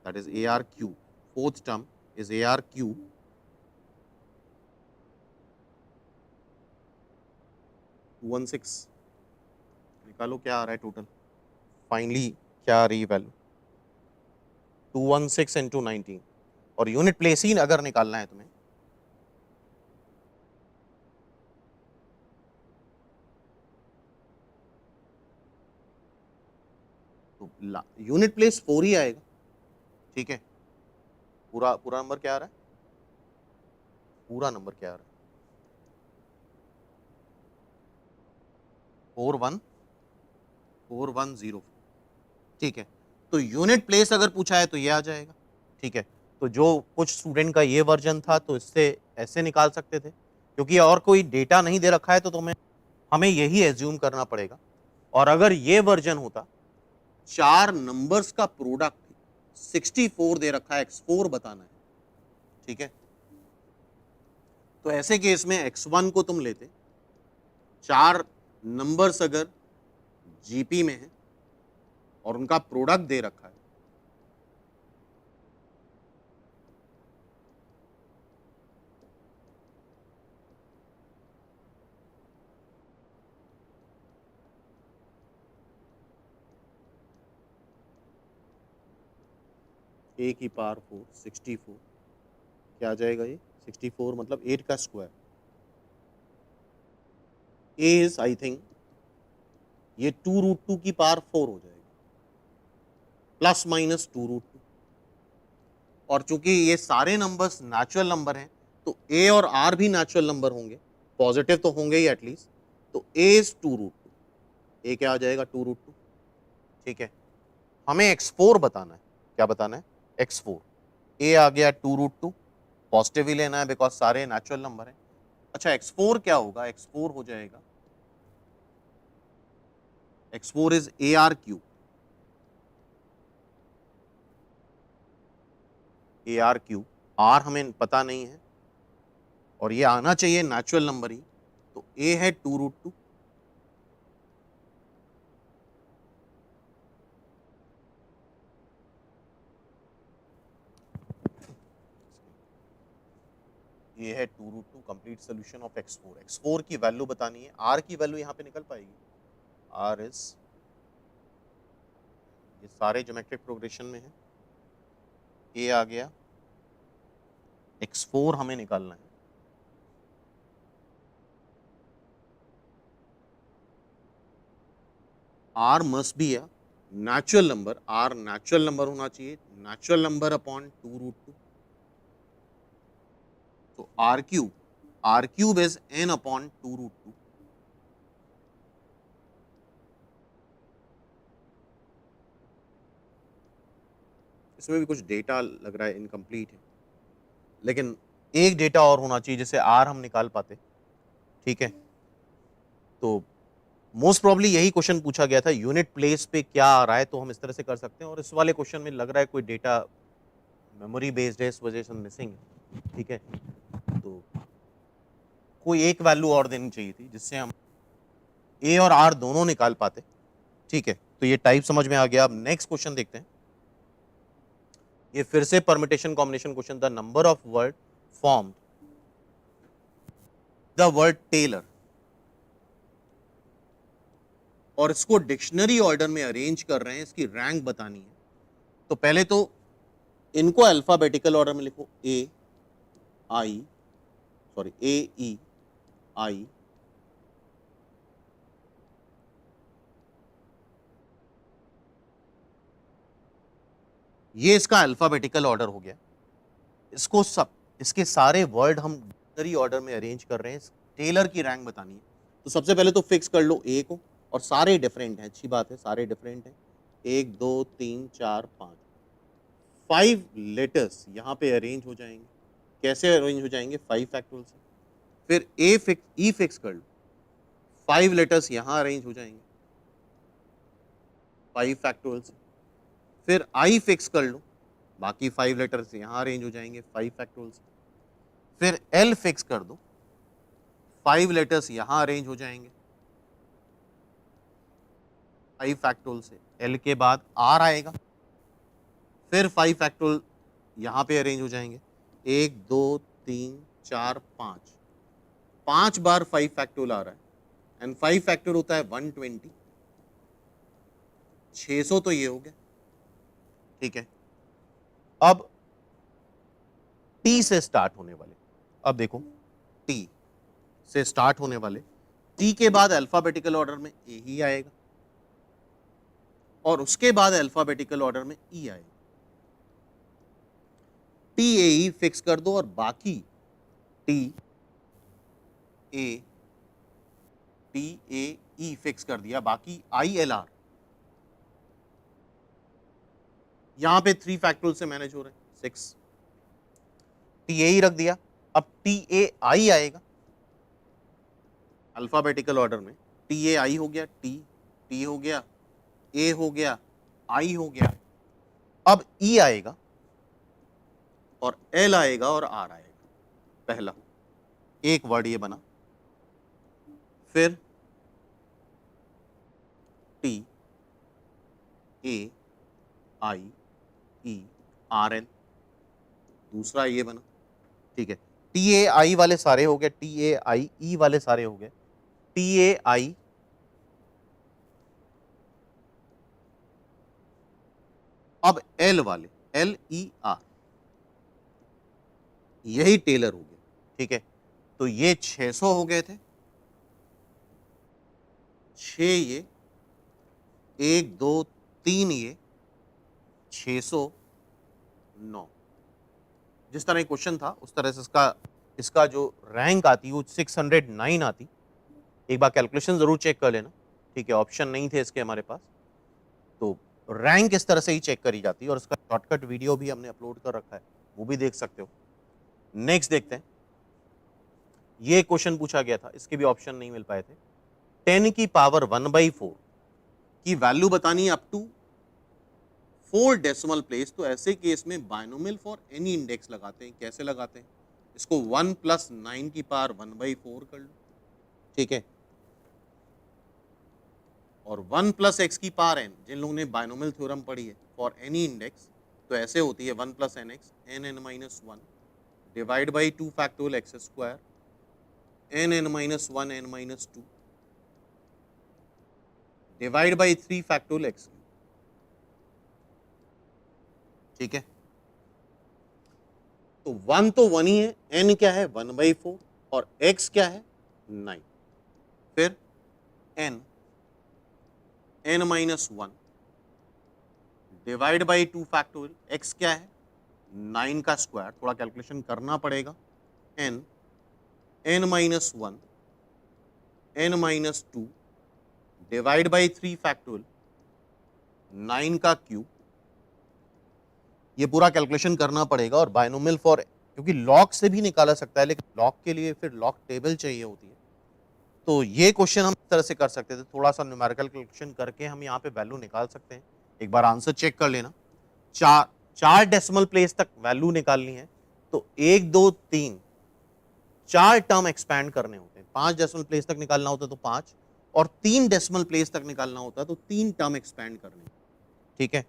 that is A R cube, fourth term is A R cube 216, निकालो क्या आ रहा है टोटल, फाइनली क्या आ रही है वैल्यू 216 इंटू 19, और यूनिट प्लेस ही अगर निकालना है तुम्हें तो यूनिट प्लेस 4 ही आएगा, ठीक है। पूरा पूरा नंबर क्या आ रहा है, पूरा नंबर क्या आ रहा है 4104, ठीक है। तो यूनिट प्लेस अगर पूछा है तो ये आ जाएगा, ठीक है। तो जो कुछ स्टूडेंट का ये वर्जन था तो इससे ऐसे निकाल सकते थे, क्योंकि और कोई डेटा नहीं दे रखा है तो तुम्हें हमें यही एज्यूम करना पड़ेगा। और अगर ये वर्जन होता, चार नंबर्स का प्रोडक्ट 64 दे रखा है, x4 बताना है, ठीक है। तो ऐसे केस में x1 को तुम लेते, चार नंबर्स अगर जीपी में है और उनका प्रोडक्ट दे रखा है, ए की पावर 4 64, क्या आ जाएगा ये 64 मतलब 8 का square, A is I think ये 2√2 की पावर 4 हो जाएगा, प्लस माइनस 2√2। और चूंकि ये सारे नंबर्स नेचुरल नंबर हैं तो ए और आर भी नेचुरल नंबर होंगे, पॉजिटिव तो होंगे ही एटलीस्ट। तो ए इज 2√2, ए क्या आ जाएगा 2√2, ठीक है। हमें x4 बताना है, क्या बताना है x4, ए आ गया 2√2, पॉजिटिव ही लेना है बिकॉज सारे नेचुरल नंबर हैं। अच्छा x4 क्या होगा, x4 हो जाएगा, x4 is A R cube, A R cube, R हमें पता नहीं है और ये आना चाहिए नेचुरल नंबर ही, तो ए है 2√2, ये है 2√2 complete solution of x4। x4 की वैल्यू बतानी है, r की वैल्यू यहाँ पे निकल पाएगी, r इज, ये सारे ज्योमेट्रिक प्रोग्रेशन में है, a आ गया, x4 हमें निकालना है, r must be a natural number, r natural number होना चाहिए, natural number upon 2√2, तो r cube is n upon 2√2, इसमें भी कुछ डेटा लग रहा है इनकम्प्लीट है, लेकिन एक डेटा और होना चाहिए जिससे आर हम निकाल पाते। ठीक है, तो मोस्ट प्रॉब्ली यही क्वेश्चन पूछा गया था, यूनिट प्लेस पे क्या आ रहा है, तो हम इस तरह से कर सकते हैं। और इस वाले क्वेश्चन में लग रहा है कोई डेटा मेमोरी बेस्ड है, इस वजह से मिसिंग है। ठीक है, तो कोई एक वैल्यू और देनी चाहिए थी जिससे हम ए और आर दोनों निकाल पाते। ठीक है, तो ये टाइप समझ में आ गया। अब नेक्स्ट क्वेश्चन देखते हैं। ये फिर से permutation combination question, the number of word formed the word Taylor, और इसको डिक्शनरी ऑर्डर में अरेंज कर रहे हैं, इसकी रैंक बतानी है। तो पहले तो इनको अल्फाबेटिकल ऑर्डर में लिखो, ए ई आई, ये इसका अल्फाबेटिकल ऑर्डर हो गया। इसको सब, इसके सारे वर्ड हम डिक्शनरी ऑर्डर में अरेंज कर रहे हैं, टेलर की रैंक बतानी है। तो सबसे पहले तो फिक्स कर लो ए को, और सारे डिफरेंट हैं, अच्छी बात है, सारे डिफरेंट हैं। 1 2 3 4 5 5 लेटर्स यहाँ पे अरेंज हो जाएंगे। कैसे अरेंज हो जाएंगे? 5 फैक्टोरियल से। फिर ई फिक्स कर लो, 5 लेटर्स यहाँ अरेंज हो जाएंगे 5 फैक्टोरियल से। फिर आई फिक्स कर लो, बाकी 5 लेटर्स यहाँ अरेंज हो जाएंगे 5 फैक्टोरियल से। फिर एल फिक्स कर दो, 5 लेटर्स यहाँ अरेंज हो जाएंगे 5 फैक्टोरियल से। एल के बाद आर आएगा, फिर 5 फैक्टोरियल यहाँ पे अरेंज हो जाएंगे, 1 2 3 4 5, 5 बार 5 फैक्टोरियल आ रहा है, एंड 5 फैक्टोरियल होता है 120, 600 तो ये हो गया। ठीक है, अब टी से स्टार्ट होने वाले, अब देखो टी से स्टार्ट होने वाले, टी के बाद अल्फाबेटिकल ऑर्डर में ए ही आएगा, और उसके बाद अल्फाबेटिकल ऑर्डर में ई आएगा। टी ए ई फिक्स कर दो, और बाकी टी ए ई फिक्स कर दिया, बाकी आई एल आर यहां पे 3 फैक्टोरियल से मैनेज हो रहे हैं 6, टी ए ई रख दिया। अब टी ए आई आएगा अल्फाबेटिकल ऑर्डर में, टी ए आई हो गया, टी हो गया, ए हो गया, आई हो गया। अब ई आएगा, और एल आएगा, और आर आएगा। पहला एक वर्ड ये बना। फिर T A I E R L, दूसरा ये बना। ठीक है, टी ए आई वाले सारे हो गए, टी ए आई ई वाले सारे हो गए, टी ए आई अब एल वाले, एल ई आर, यही टेलर हो गया। ठीक है, तो ये 600 हो गए थे, 6 ये, 1 2 3 ये, 609। जिस तरह क्वेश्चन था उस तरह से इसका जो रैंक आती वो 609 आती। एक बार कैलकुलेशन जरूर चेक कर लेना। ठीक है, ऑप्शन नहीं थे इसके हमारे पास, तो रैंक इस तरह से ही चेक करी जाती है, और इसका शॉर्टकट वीडियो भी हमने अपलोड कर रखा है, वो भी देख सकते हो। नेक्स्ट देखते हैं, ये क्वेश्चन पूछा गया था, इसके भी ऑप्शन नहीं मिल पाए थे। 10 की पावर 1/4 की वैल्यू बतानी है अप टू 4 डेसिमल प्लेस। तो ऐसे केस में बायनोमियल फॉर एनी इंडेक्स लगाते हैं। कैसे लगाते हैं? इसको 1 + 9 की पावर 1/4 कर लो। ठीक है, और 1 + x की पावर n, जिन लोगों ने बायनोमियल थ्योरम पढ़ी है फॉर एनी इंडेक्स, तो ऐसे होती है 1 + nx n(n-1) divide by 2 factorial x square n(n-1) n-2 divide by 3 factorial x। ठीक है, तो 1 तो 1 ही है, n क्या है 1/4, और x क्या है 9। फिर n(n-1) divide by 2 factorial, x क्या है 9 का स्क्वायर, थोड़ा कैलकुलेशन करना पड़ेगा, n(n-1) n-2 divide by 3 factorial 9 का क्यूब ये पूरा कैलकुलेशन करना पड़ेगा और बायनोमियल फॉर, क्योंकि लॉग से भी निकाला सकता है लेकिन लॉग के लिए फिर लॉग टेबल चाहिए होती है। तो ये क्वेश्चन हम इस तरह से कर सकते थे, थोड़ा सा न्यूमेरिकल कैलकुलेशन करके हम यहाँ पे वैल्यू निकाल सकते हैं। एक बार आंसर चेक कर लेना। चार डेसिमल प्लेस तक वैल्यू निकालनी है तो 1 2 3 4 टर्म एक्सपैंड करने होते हैं। 5 डेसिमल प्लेस तक निकालना होता है तो 5, और 3 डेसिमल प्लेस तक निकालना होता है तो 3 टर्म एक्सपैंड करने। ठीक है,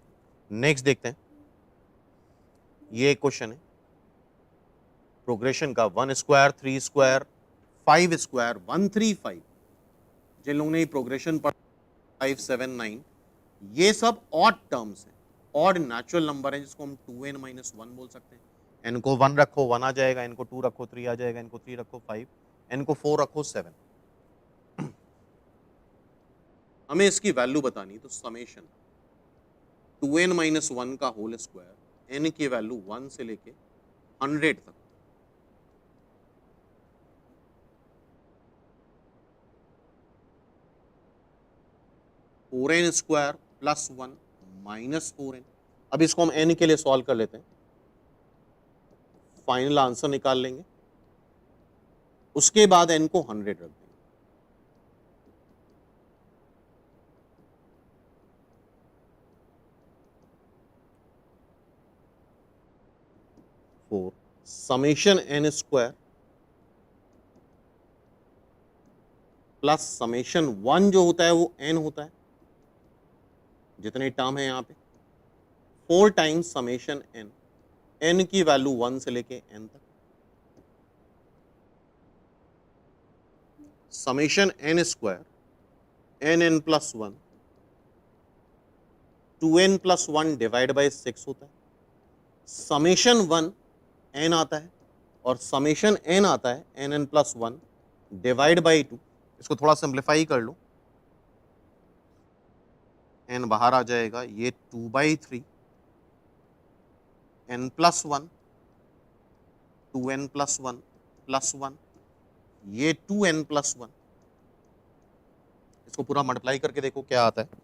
नेक्स्ट देखते हैं। ये एक क्वेश्चन है प्रोग्रेशन का, 1 स्क्वायर 3 स्क्वायर 5 स्क्वायर 135। जिन लोगों ने प्रोग्रेशन पढ़ा 5 7 9, ये सब ऑड टर्म्स हैं, ऑड नेचुरल नंबर है जिसको हम 2n - 1 बोल सकते हैं। n को 1 रखो 1 आ जाएगा, n को 2 रखो 3 आ जाएगा, n को 3 रखो 5, n को 4 रखो 7। हमें इसकी वैल्यू बतानी, तो समेशन 2n - 1 का होल स्क्वायर, n की वैल्यू 1 से लेके 100 तक, n square plus 1 minus 4n। अब इसको हम n के लिए सॉल्व कर लेते हैं, फाइनल आंसर निकाल लेंगे। उसके बाद n को 100 रख देंगे। 4 summation n square plus summation 1 जो होता है वो n होता है, जितने टर्म है यहाँ पे, 4 टाइम्स समेशन n, n की वैल्यू 1 से लेके n तक, summation n square n plus 1 2n plus 1 divide by 6 होता है, समेशन 1 n आता है और समेशन n आता है n प्लस 1 डिवाइड बाई 2। इसको थोड़ा सिंप्लीफाई कर लो, n बाहर आ जाएगा, ये 2/3 n plus 1 2n plus 1 plus 1, ये 2n प्लस 1। इसको पूरा मल्टीप्लाई करके देखो क्या आता है।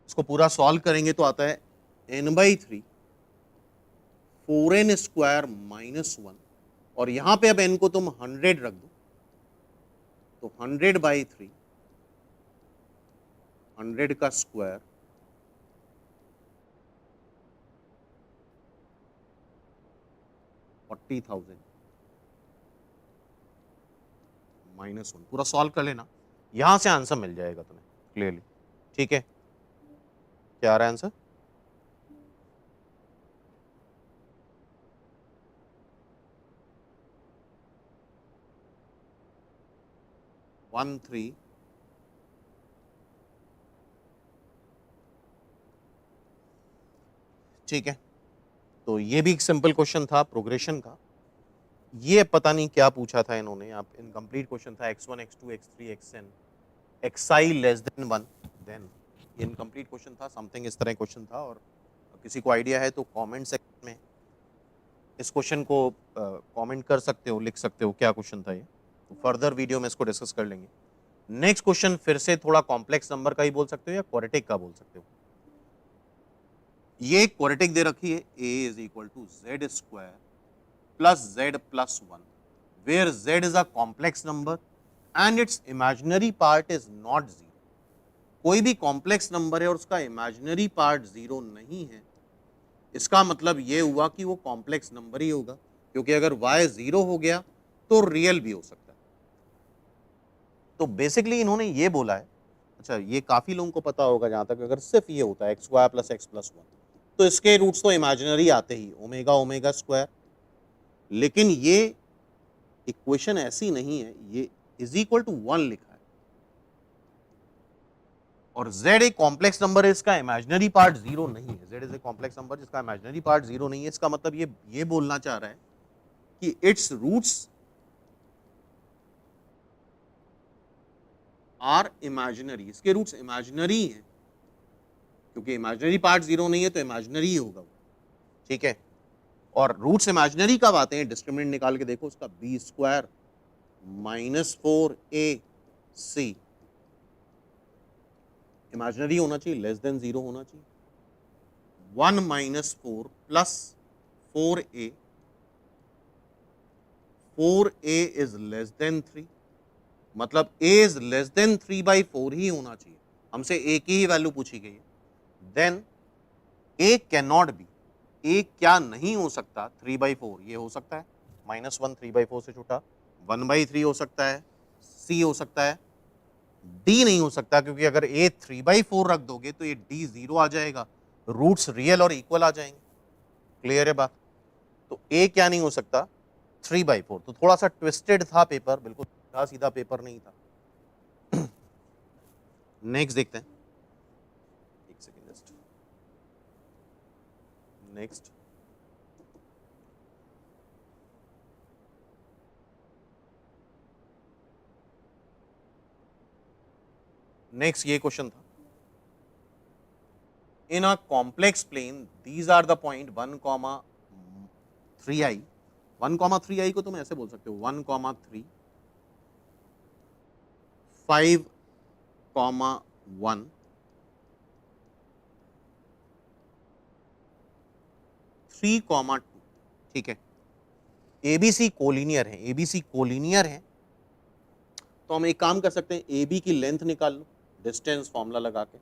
इसको पूरा सॉल्व करेंगे तो आता है n/3 4n स्क्वायर माइनस 1, और यहां पे अब n को तुम 100 रख दो तो 100/3 100 का स्क्वायर $40,000 -1। पूरा सॉल्व कर लेना, यहां से आंसर मिल जाएगा तुम्हें क्लियरली। ठीक है, क्या आ रहा है आंसर? वन थ्री ठीक है, तो ये भी एक सिंपल क्वेश्चन था प्रोग्रेशन का। ये पता नहीं क्या पूछा था इन्होंने, आप इनकम्प्लीट क्वेश्चन था, x1 x2 x3 xn xi less than 1, then ये इनकम्प्लीट क्वेश्चन था, समथिंग इस तरह क्वेश्चन था। और किसी को आइडिया है तो कमेंट सेक्शन में इस क्वेश्चन को कमेंट कर सकते हो, लिख सकते हो क्या क्वेश्चन था ये, तो फर्दर वीडियो में इसको डिस्कस कर लेंगे। नेक्स्ट क्वेश्चन फिर से थोड़ा कॉम्प्लेक्स नंबर का ही बोल सकते हो या क्वाड्रेटिक का बोल सकते हो। ये क्वाड्रेटिक दे रखी है, a is equal to z square plus z plus 1, where z is a complex number and its imaginary part is not 0। कोई भी कॉम्प्लेक्स नंबर है और उसका इमेजिनरी पार्ट 0 नहीं है, इसका मतलब ये हुआ कि वो कॉम्प्लेक्स नंबर ही होगा, क्योंकि अगर y 0 हो गया तो रियल भी हो सकता है। तो बेसिकली इन्होंने ये बोला है, अच्छा ये काफी लोगों को पता होगा जहां तक, अगर सिर्फ ये होता है X square plus x plus 1 तो इसके रूट्स तो इमेजिनरी आते ही, ओमेगा ओमेगा स्क्वायर। लेकिन ये इक्वेशन ऐसी नहीं है, ये इज इक्वल टू 1 लिखा है और z एक कॉम्प्लेक्स नंबर है, इसका इमेजिनरी पार्ट 0 नहीं है। z is a complex number जिसका इमेजिनरी पार्ट 0 नहीं है, इसका मतलब ये बोलना चाह रहा है कि इट्स रूट्स आर इमेजिनरी, इसके रूट्स इमेजिनरी हैं, क्योंकि इमेजिनरी पार्ट 0 नहीं है तो इमेजिनरी ही होगा वो। ठीक है, और रूट्स इमेजिनरी कब आते हैं, डिस्क्रिमिनेंट निकाल के देखो उसका, B square minus 4ac imaginary होना चाहिए, लेस देन 0 होना चाहिए। 1 minus 4 plus 4a, 4a is less than 3, मतलब a इज लेस देन 3/4 ही होना चाहिए। हमसे a की ही वैल्यू पूछी गई है। Then a can not be, a क्या नहीं हो सकता 3/4, ये हो सकता है -1 3/4 से छोटा, 1/3 हो सकता है, c हो सकता है, d नहीं हो सकता, क्योंकि अगर a 3/4 रख दोगे तो ये d 0 आ जाएगा, रूट्स रियल और इक्वल आ जाएंगे। क्लियर है बात? तो a क्या नहीं हो सकता 3/4। तो थोड़ा सा ट्विस्टेड था पेपर, बिल्कुल सीधा सीधा पेपर नहीं था। नेक्स्ट देखते हैं, एक सेकेंड जस्ट। नेक्स्ट ये क्वेश्चन था, in a complex plane these are the point 1,3i, 1,3i को तुम ऐसे बोल सकते हो 1,3, 5,1, 3,2। ठीक है, एबीसी कोलिनियर है, एबीसी कोलिनियर है, तो हम एक काम कर सकते हैं, ए बी की लेंथ निकाल लो डिस्टेंस फॉर्मूला लगा के।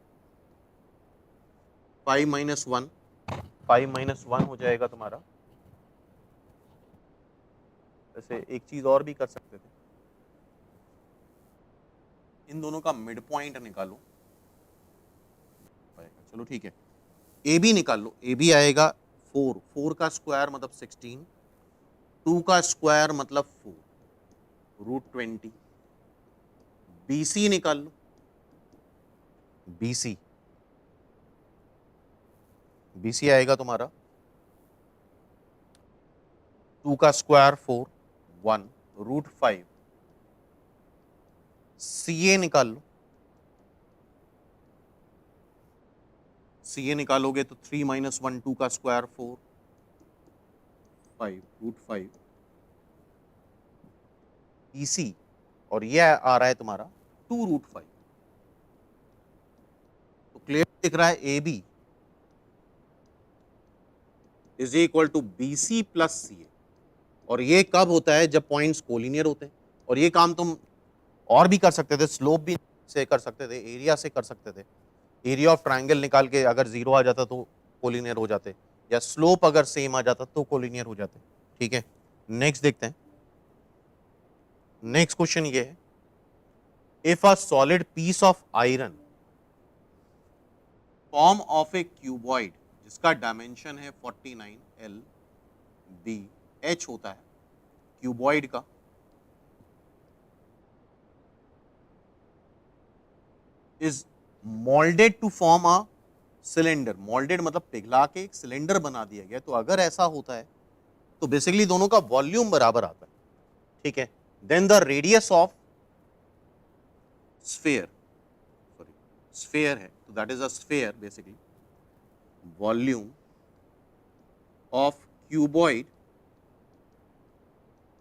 5 - 1, 5 - 1 हो जाएगा तुम्हारा। वैसे एक चीज और भी कर सकते थे, इन दोनों का मिड पॉइंट निकालो। चलो ठीक है, ए बी निकाल लो, ए बी आएगा 4, 4 का स्क्वायर मतलब 16, 2 का स्क्वायर मतलब 4, √20। बी सी निकाल लो, BC, BC आएगा तुम्हारा 2 का स्क्वायर 4, 1, √5। CA निकाल लो, CA निकालोगे तो 3 - 1, 2 का स्क्वायर 4, 5, √5। EC और ये आ रहा है तुम्हारा 2√5। तो क्लियर दिख रहा है A B is equal to BC plus CA। और ये कब होता है? जब पॉइंट्स कोलिनियर होते हैं। और ये काम तुम और भी कर सकते थे, स्लोप भी से कर सकते थे, एरिया से कर सकते थे। एरिया ऑफ ट्राइंगल निकाल के अगर 0 आ जाता तो कोलिनियर हो जाते, या स्लोप अगर सेम आ जाता तो कोलिनियर हो जाते। ठीक है, नेक्स्ट देखते हैं। नेक्स्ट क्वेश्चन ये है, if a solid piece of iron form of a cuboid जिसका डायमेंशन है 49 LBH होता है क्यूबॉइड का, is moulded to form a cylinder. Moulded मतलब पिघला के एक सिलेंडर बना दिया गया। तो अगर ऐसा होता है तो बेसिकली दोनों का वॉल्यूम बराबर आता है। ठीक है, then the radius of sphere, sorry sphere है तो that is a sphere, basically volume of cuboid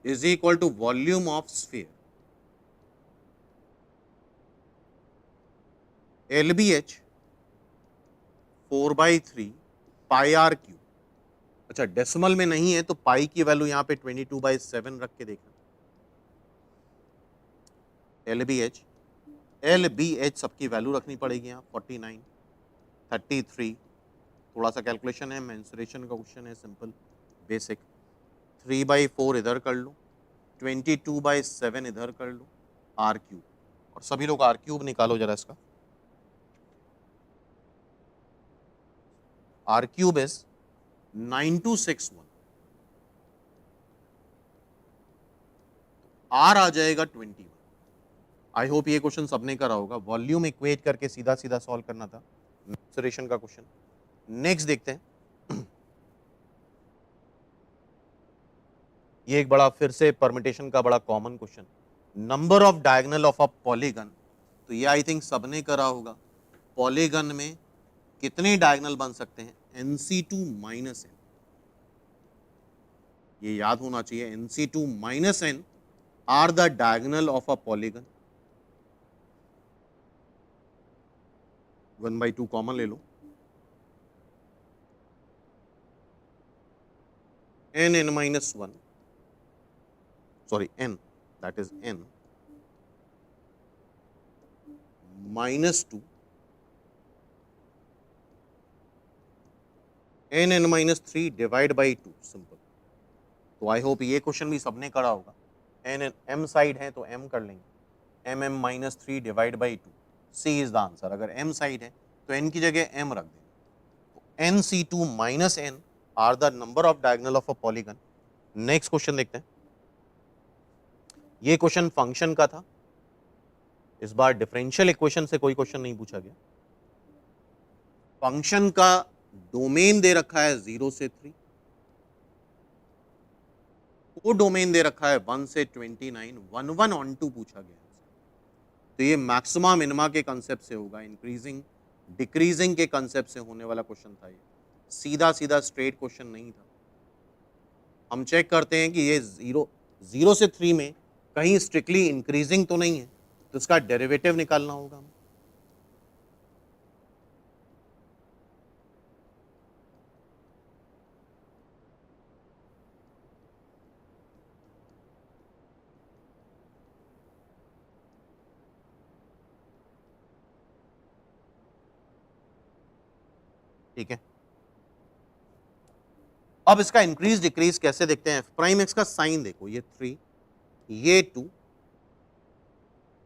is equal to volume of sphere. LBH 4/3 pi r cube. अच्छा, डेसिमल में नहीं है तो पाई की वैल्यू यहाँ पे 22/7 रख के देखना। LBH सबकी वैल्यू रखनी पड़ेगी यहाँ 49, 33, थोड़ा सा कैलकुलेशन है, मेंसुरेशन का क्वेश्चन है, सिंपल बेसिक। 3/4 इधर कर लो, 22/7 इधर कर लो, आर क्यूब। और सभी लोग आर क्यूब निकालो जरा इसका। आर क्यूब इज 9261, आर आ जाएगा 21। आई होप ये क्वेश्चन सबने करा होगा, वॉल्यूम इक्वेट करके सीधा सीधा सॉल्व करना था, मेंसुरेशन का क्वेश्चन। नेक्स्ट देखते हैं, ये एक बड़ा फिर से परमिटेशन का बड़ा common question, number of diagonal of a polygon. तो ये आई थिंक सबने करा होगा, पॉलीगन में कितने डायगोनल बन सकते हैं? NC2 - n, ये याद होना चाहिए, NC2 - n are the diagonal of a polygon. 1/2 common ले लो, n(n-1), sorry n, that is n -2 n(n-3) divide by 2, simple. तो आई होप ये क्वेश्चन भी सबने करा होगा। n m साइड है तो m कर लेंगे, mm-3 divide by 2, c is the answer. अगर m साइड है तो n की जगह m रख देंगे। तो nc2 minus n are the number of diagonal of a polygon. Next question देखते हैं। ये क्वेश्चन फंक्शन का था, इस बार डिफरेंशियल इक्वेशन से कोई क्वेश्चन नहीं पूछा गया। फंक्शन का डोमेन दे रखा है 0 से 3, को डोमेन दे रखा है 1 से 29, 1 ऑन टू पूछा गया है। तो ये मैक्सिमा मिनिमा के कंसेप्ट से होगा, इंक्रीजिंग डिक्रीजिंग के कंसेप्ट से होने वाला क्वेश्चन था। ये सीधा सीधा स्ट्रेट क्वेश्चन नहीं था। हम चेक करते हैं कि ये 0 से 3 में कहीं स्ट्रिक्टली इंक्रीजिंग तो नहीं है, तो इसका डेरिवेटिव निकालना होगा हमें। ठीक है, अब इसका इंक्रीज डिक्रीज कैसे देखते हैं। एफ प्राइम एक्स का साइन देखो, ये 3 ये 2,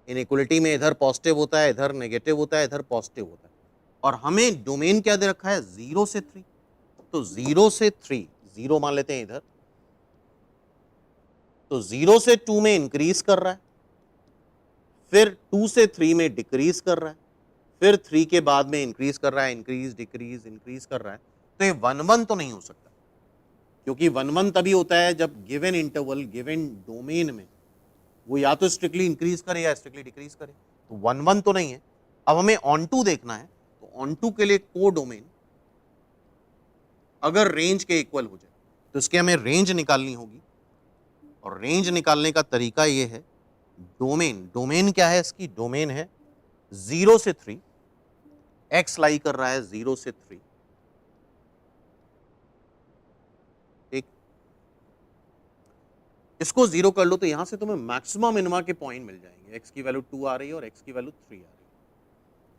इनइक्वलिटी में इधर पॉजिटिव होता है, इधर नेगेटिव होता है, इधर पॉजिटिव होता है। और हमें डोमेन क्या दे रखा है 0 से 3, तो 0 से 3 0 मान लेते हैं इधर, तो 0 से 2 में इंक्रीज कर रहा है, फिर 2 से 3 में डिक्रीज कर रहा है, फिर 3 के बाद में इंक्रीज कर रहा है, इंक्रीज डिक्रीज इंक्रीज कर रहा है। तो ये 1-1 तो नहीं हो सकता, क्योंकि 1-1 तभी होता है जब गिवन इंटरवल गिवन डोमेन में वो या तो स्ट्रिक्टली इंक्रीज करे या स्ट्रिक्टली डिक्रीज करे। तो 1-1 तो नहीं है। अब हमें ऑन टू देखना है, तो ऑन टू के लिए को डोमेन अगर रेंज के इक्वल हो जाए तो इसके हमें रेंज निकालनी होगी। और रेंज निकालने का तरीका ये है, डोमेन क्या है इसकी, डोमेन है 0 से 3, एक्स लाई कर रहा है 0 से 3, ठीक। इसको 0 कर लो तो यहां से तुम्हें मैक्सिमम मिनिमा के पॉइंट मिल जाएंगे। एक्स की वैल्यू 2 आ रही है और एक्स की वैल्यू 3 आ रही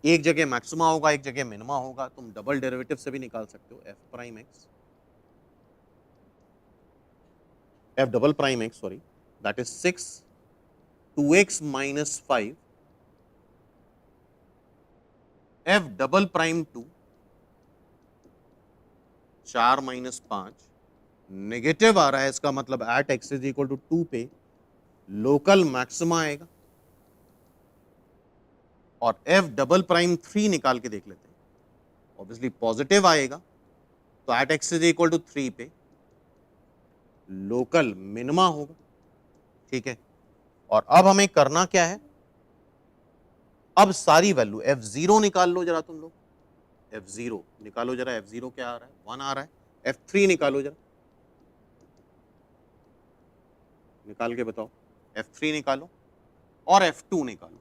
है। एक जगह मैक्सिमा होगा, एक जगह मिनिमा होगा। तुम डबल डेरिवेटिव से भी निकाल सकते हो, F prime X, F double prime X, sorry, that is 6 2x minus 5 F double prime 2 4 minus 5, negative आ रहा है, इसका मतलब at x is equal to 2 पे लोकल मैक्सिमा आएगा। और एफ डबल प्राइम 3 निकाल के देख लेते हैं, ऑब्वियसली पॉजिटिव आएगा, तो at x is equal to 3 पे लोकल मिनिमा होगा, ठीक है। और अब हमें करना क्या है, अब सारी वैल्यू f0 निकाल लो जरा तुम लोग, f0 निकालो जरा, f0 क्या आ रहा है 1 आ रहा है, f3 निकालो जरा, निकाल के बताओ, f3 निकालो और f2 निकालो,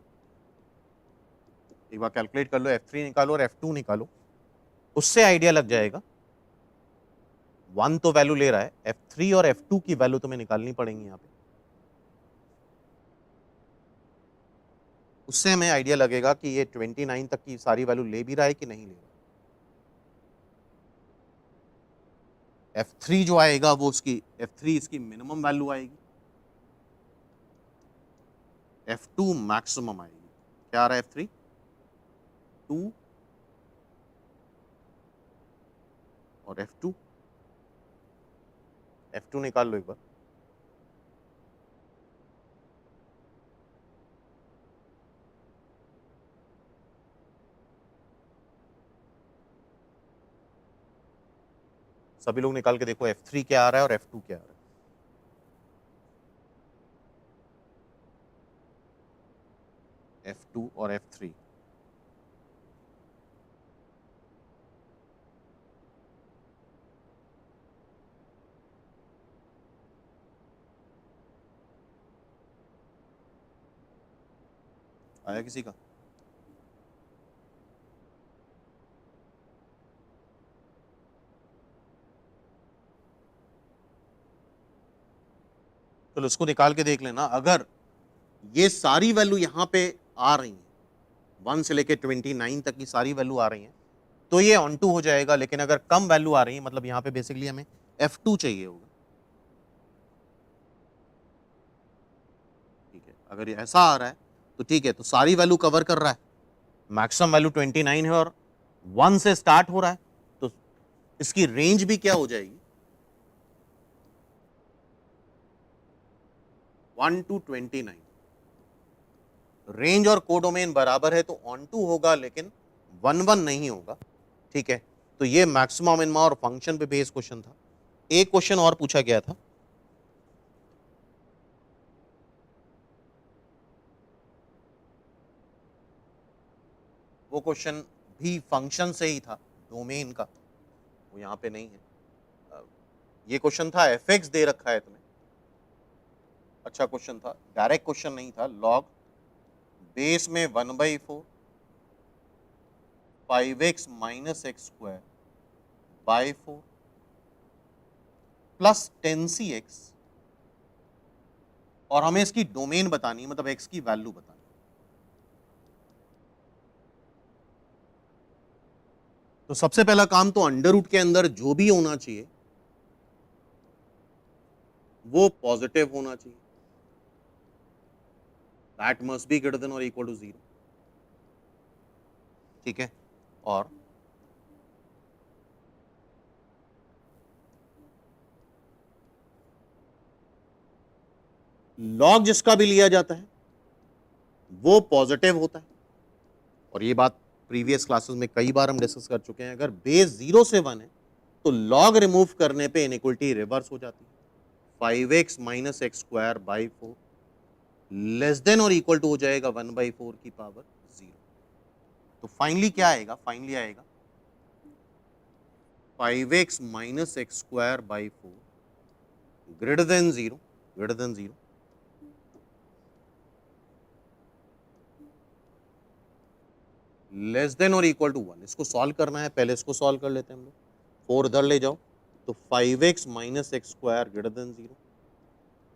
एक बार कैलकुलेट कर लो, f3 निकालो और f2 निकालो, उससे आइडिया लग जाएगा। 1 तो वैल्यू ले रहा है, f3 और f2 की वैल्यू तुम्हें निकालनी पड़ेंगी यहाँ पे, उससे हमें आइडिया लगेगा कि ये 29 तक की सारी वैल्यू ले भी रहा है कि नहीं ले रहा है। f3 जो आएगा वो उसकी f3 इसकी मिनिमम वैल्यू आएगी, f2 मैक्सिमम आएगी। क्या आ रहा है f3 2 और f2 निकाल लो एक बार, सभी लोग निकाल के देखो f3 क्या आ रहा है और f2 क्या आ रहा है, f2 और f3। आया किसी का? चलो इसको निकाल के देख लेना। अगर ये सारी वैल्यू यहाँ पे आ रही हैं, 1 से लेके 29 तक की सारी वैल्यू आ रही हैं, तो ये ऑन टू हो जाएगा। लेकिन अगर कम वैल्यू आ रही है, मतलब यहाँ पे बेसिकली हमें F2 चाहिए होगा, ठीक है। अगर ये ऐसा आ रहा है तो ठीक है, तो सारी वैल्यू कवर कर रहा है, मैक्सिमम वैल्यू 29 है और 1 से स्टार्ट हो रहा है, तो इसकी रेंज भी क्या हो जाएगी, 1 to 29। रेंज और कोडोमेन बराबर है तो ऑन टू होगा, लेकिन 1 नहीं होगा, ठीक है। तो ये मैक्सिमम मिनिमम और फंक्शन पे बेस्ड क्वेश्चन था। एक क्वेश्चन और पूछा गया था, वो क्वेश्चन भी फंक्शन से ही था, डोमेन का, वो यहाँ पे नहीं है। ये क्वेश्चन था, fx दे रखा है तुम्हें, अच्छा क्वेश्चन था, डायरेक्ट क्वेश्चन नहीं था। लॉग बेस में 1/4 5x minus x square by 4 plus 10cx, और हमें इसकी डोमेन बतानी है, मतलब x की वैल्यू बतानी। तो सबसे पहला काम तो अंडर रूट के अंदर जो भी होना चाहिए वो पॉजिटिव होना चाहिए, that must be greater than और इक्वल टू 0, ठीक है। और लॉग जिसका भी लिया जाता है वो पॉजिटिव होता है, और ये बात प्रीवियस क्लासेस में कई बार हम डिस्कस कर चुके हैं। अगर बेस 0 से 1 है तो लॉग रिमूव करने पे इनइक्वलिटी रिवर्स हो जाती है, 5x minus x square by 4 less than और इक्वल टू हो जाएगा 1/4 की पावर 0। तो फाइनली क्या आएगा, फाइनली आएगा 5x minus x square by 4 greater than 0, greater than 0, less than और इक्वल टू 1। इसको सॉल्व करना है, पहले इसको सॉल्व कर लेते हैं हम लोग। 4 इधर ले जाओ, तो 5x minus x square greater than 0,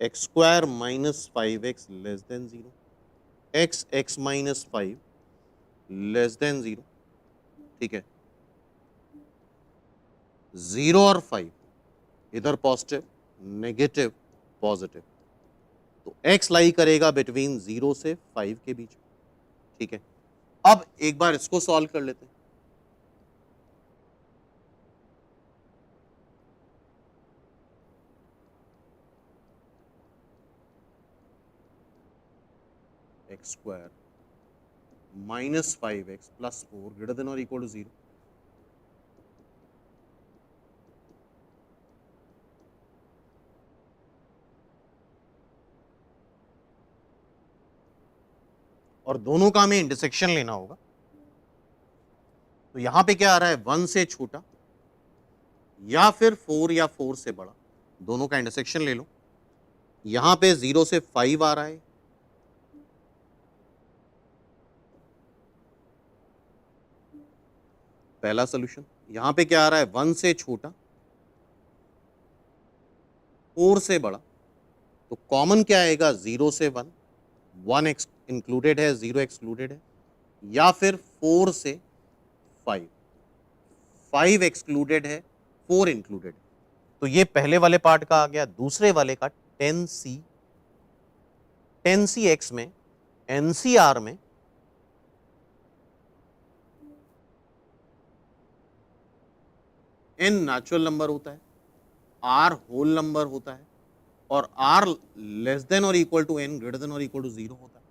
x square minus 5x less than 0, x minus 5 less than 0, ठीक है। 0 और 5 इधर पॉजिटिव, नेगेटिव, पॉजिटिव, तो x लाई करेगा बिटवीन 0 से 5 के बीच, ठीक है। अब एक बार इसको सॉल्व कर लेते हैं। X square minus 5x plus 4 greater than और इक्वल टू 0, और दोनों का हमें इंटरसेक्शन लेना होगा। तो यहां पे क्या आ रहा है, 1 से छोटा या फिर 4 या 4 से बड़ा, दोनों का इंटरसेक्शन ले लो। यहां पे 0 से 5 आ रहा है, पहला सोल्यूशन। यहां पे क्या आ रहा है, 1 से छोटा 4 से बड़ा, तो कॉमन क्या आएगा, 0 से 1, 1 इंक्लूडेड है, 0 एक्सक्लूडेड है, या फिर 4 से 5, 5 एक्सक्लूडेड है, 4 इंक्लूडेड है। तो ये पहले वाले पार्ट का आ गया। दूसरे वाले का 10cx में एनसीआर में n नेचुरल नंबर होता है, r होल नंबर होता है, और r लेस देन और equal to n greater than और इक्वल टू 0 होता है।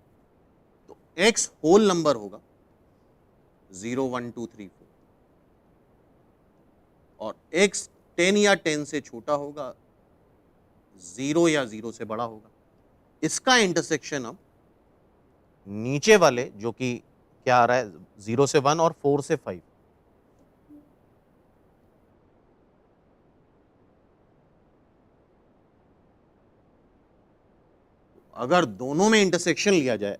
तो x होल नंबर होगा 0 1 2 3 4, और x 10 या 10 से छोटा होगा, 0 या 0 से बड़ा होगा। इसका इंटरसेक्शन अब नीचे वाले जो कि क्या आ रहा है, 0 से 1 और 4 से 5, अगर दोनों में इंटरसेक्शन लिया जाए,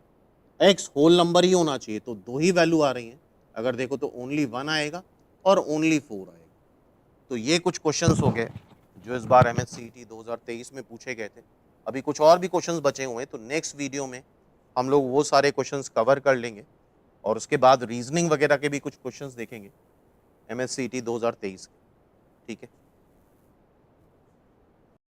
x होल नंबर ही होना चाहिए, तो दो ही वैल्यू आ रही हैं। अगर देखो तो ओनली 1 आएगा और ओनली 4 आएगा। तो ये कुछ क्वेश्चंस हो गए जो इस बार MSCT 2023 में पूछे गए थे। अभी कुछ और भी क्वेश्चंस बचे हुए हैं, तो नेक्स्ट वीडियो में हम लोग वो सारे क्वेश्चंस कवर कर लेंगे और उसके बाद रीजनिंग वगैरह के भी कुछ क्वेश्चंस देखेंगे MSCT 2023 के। ठीक है।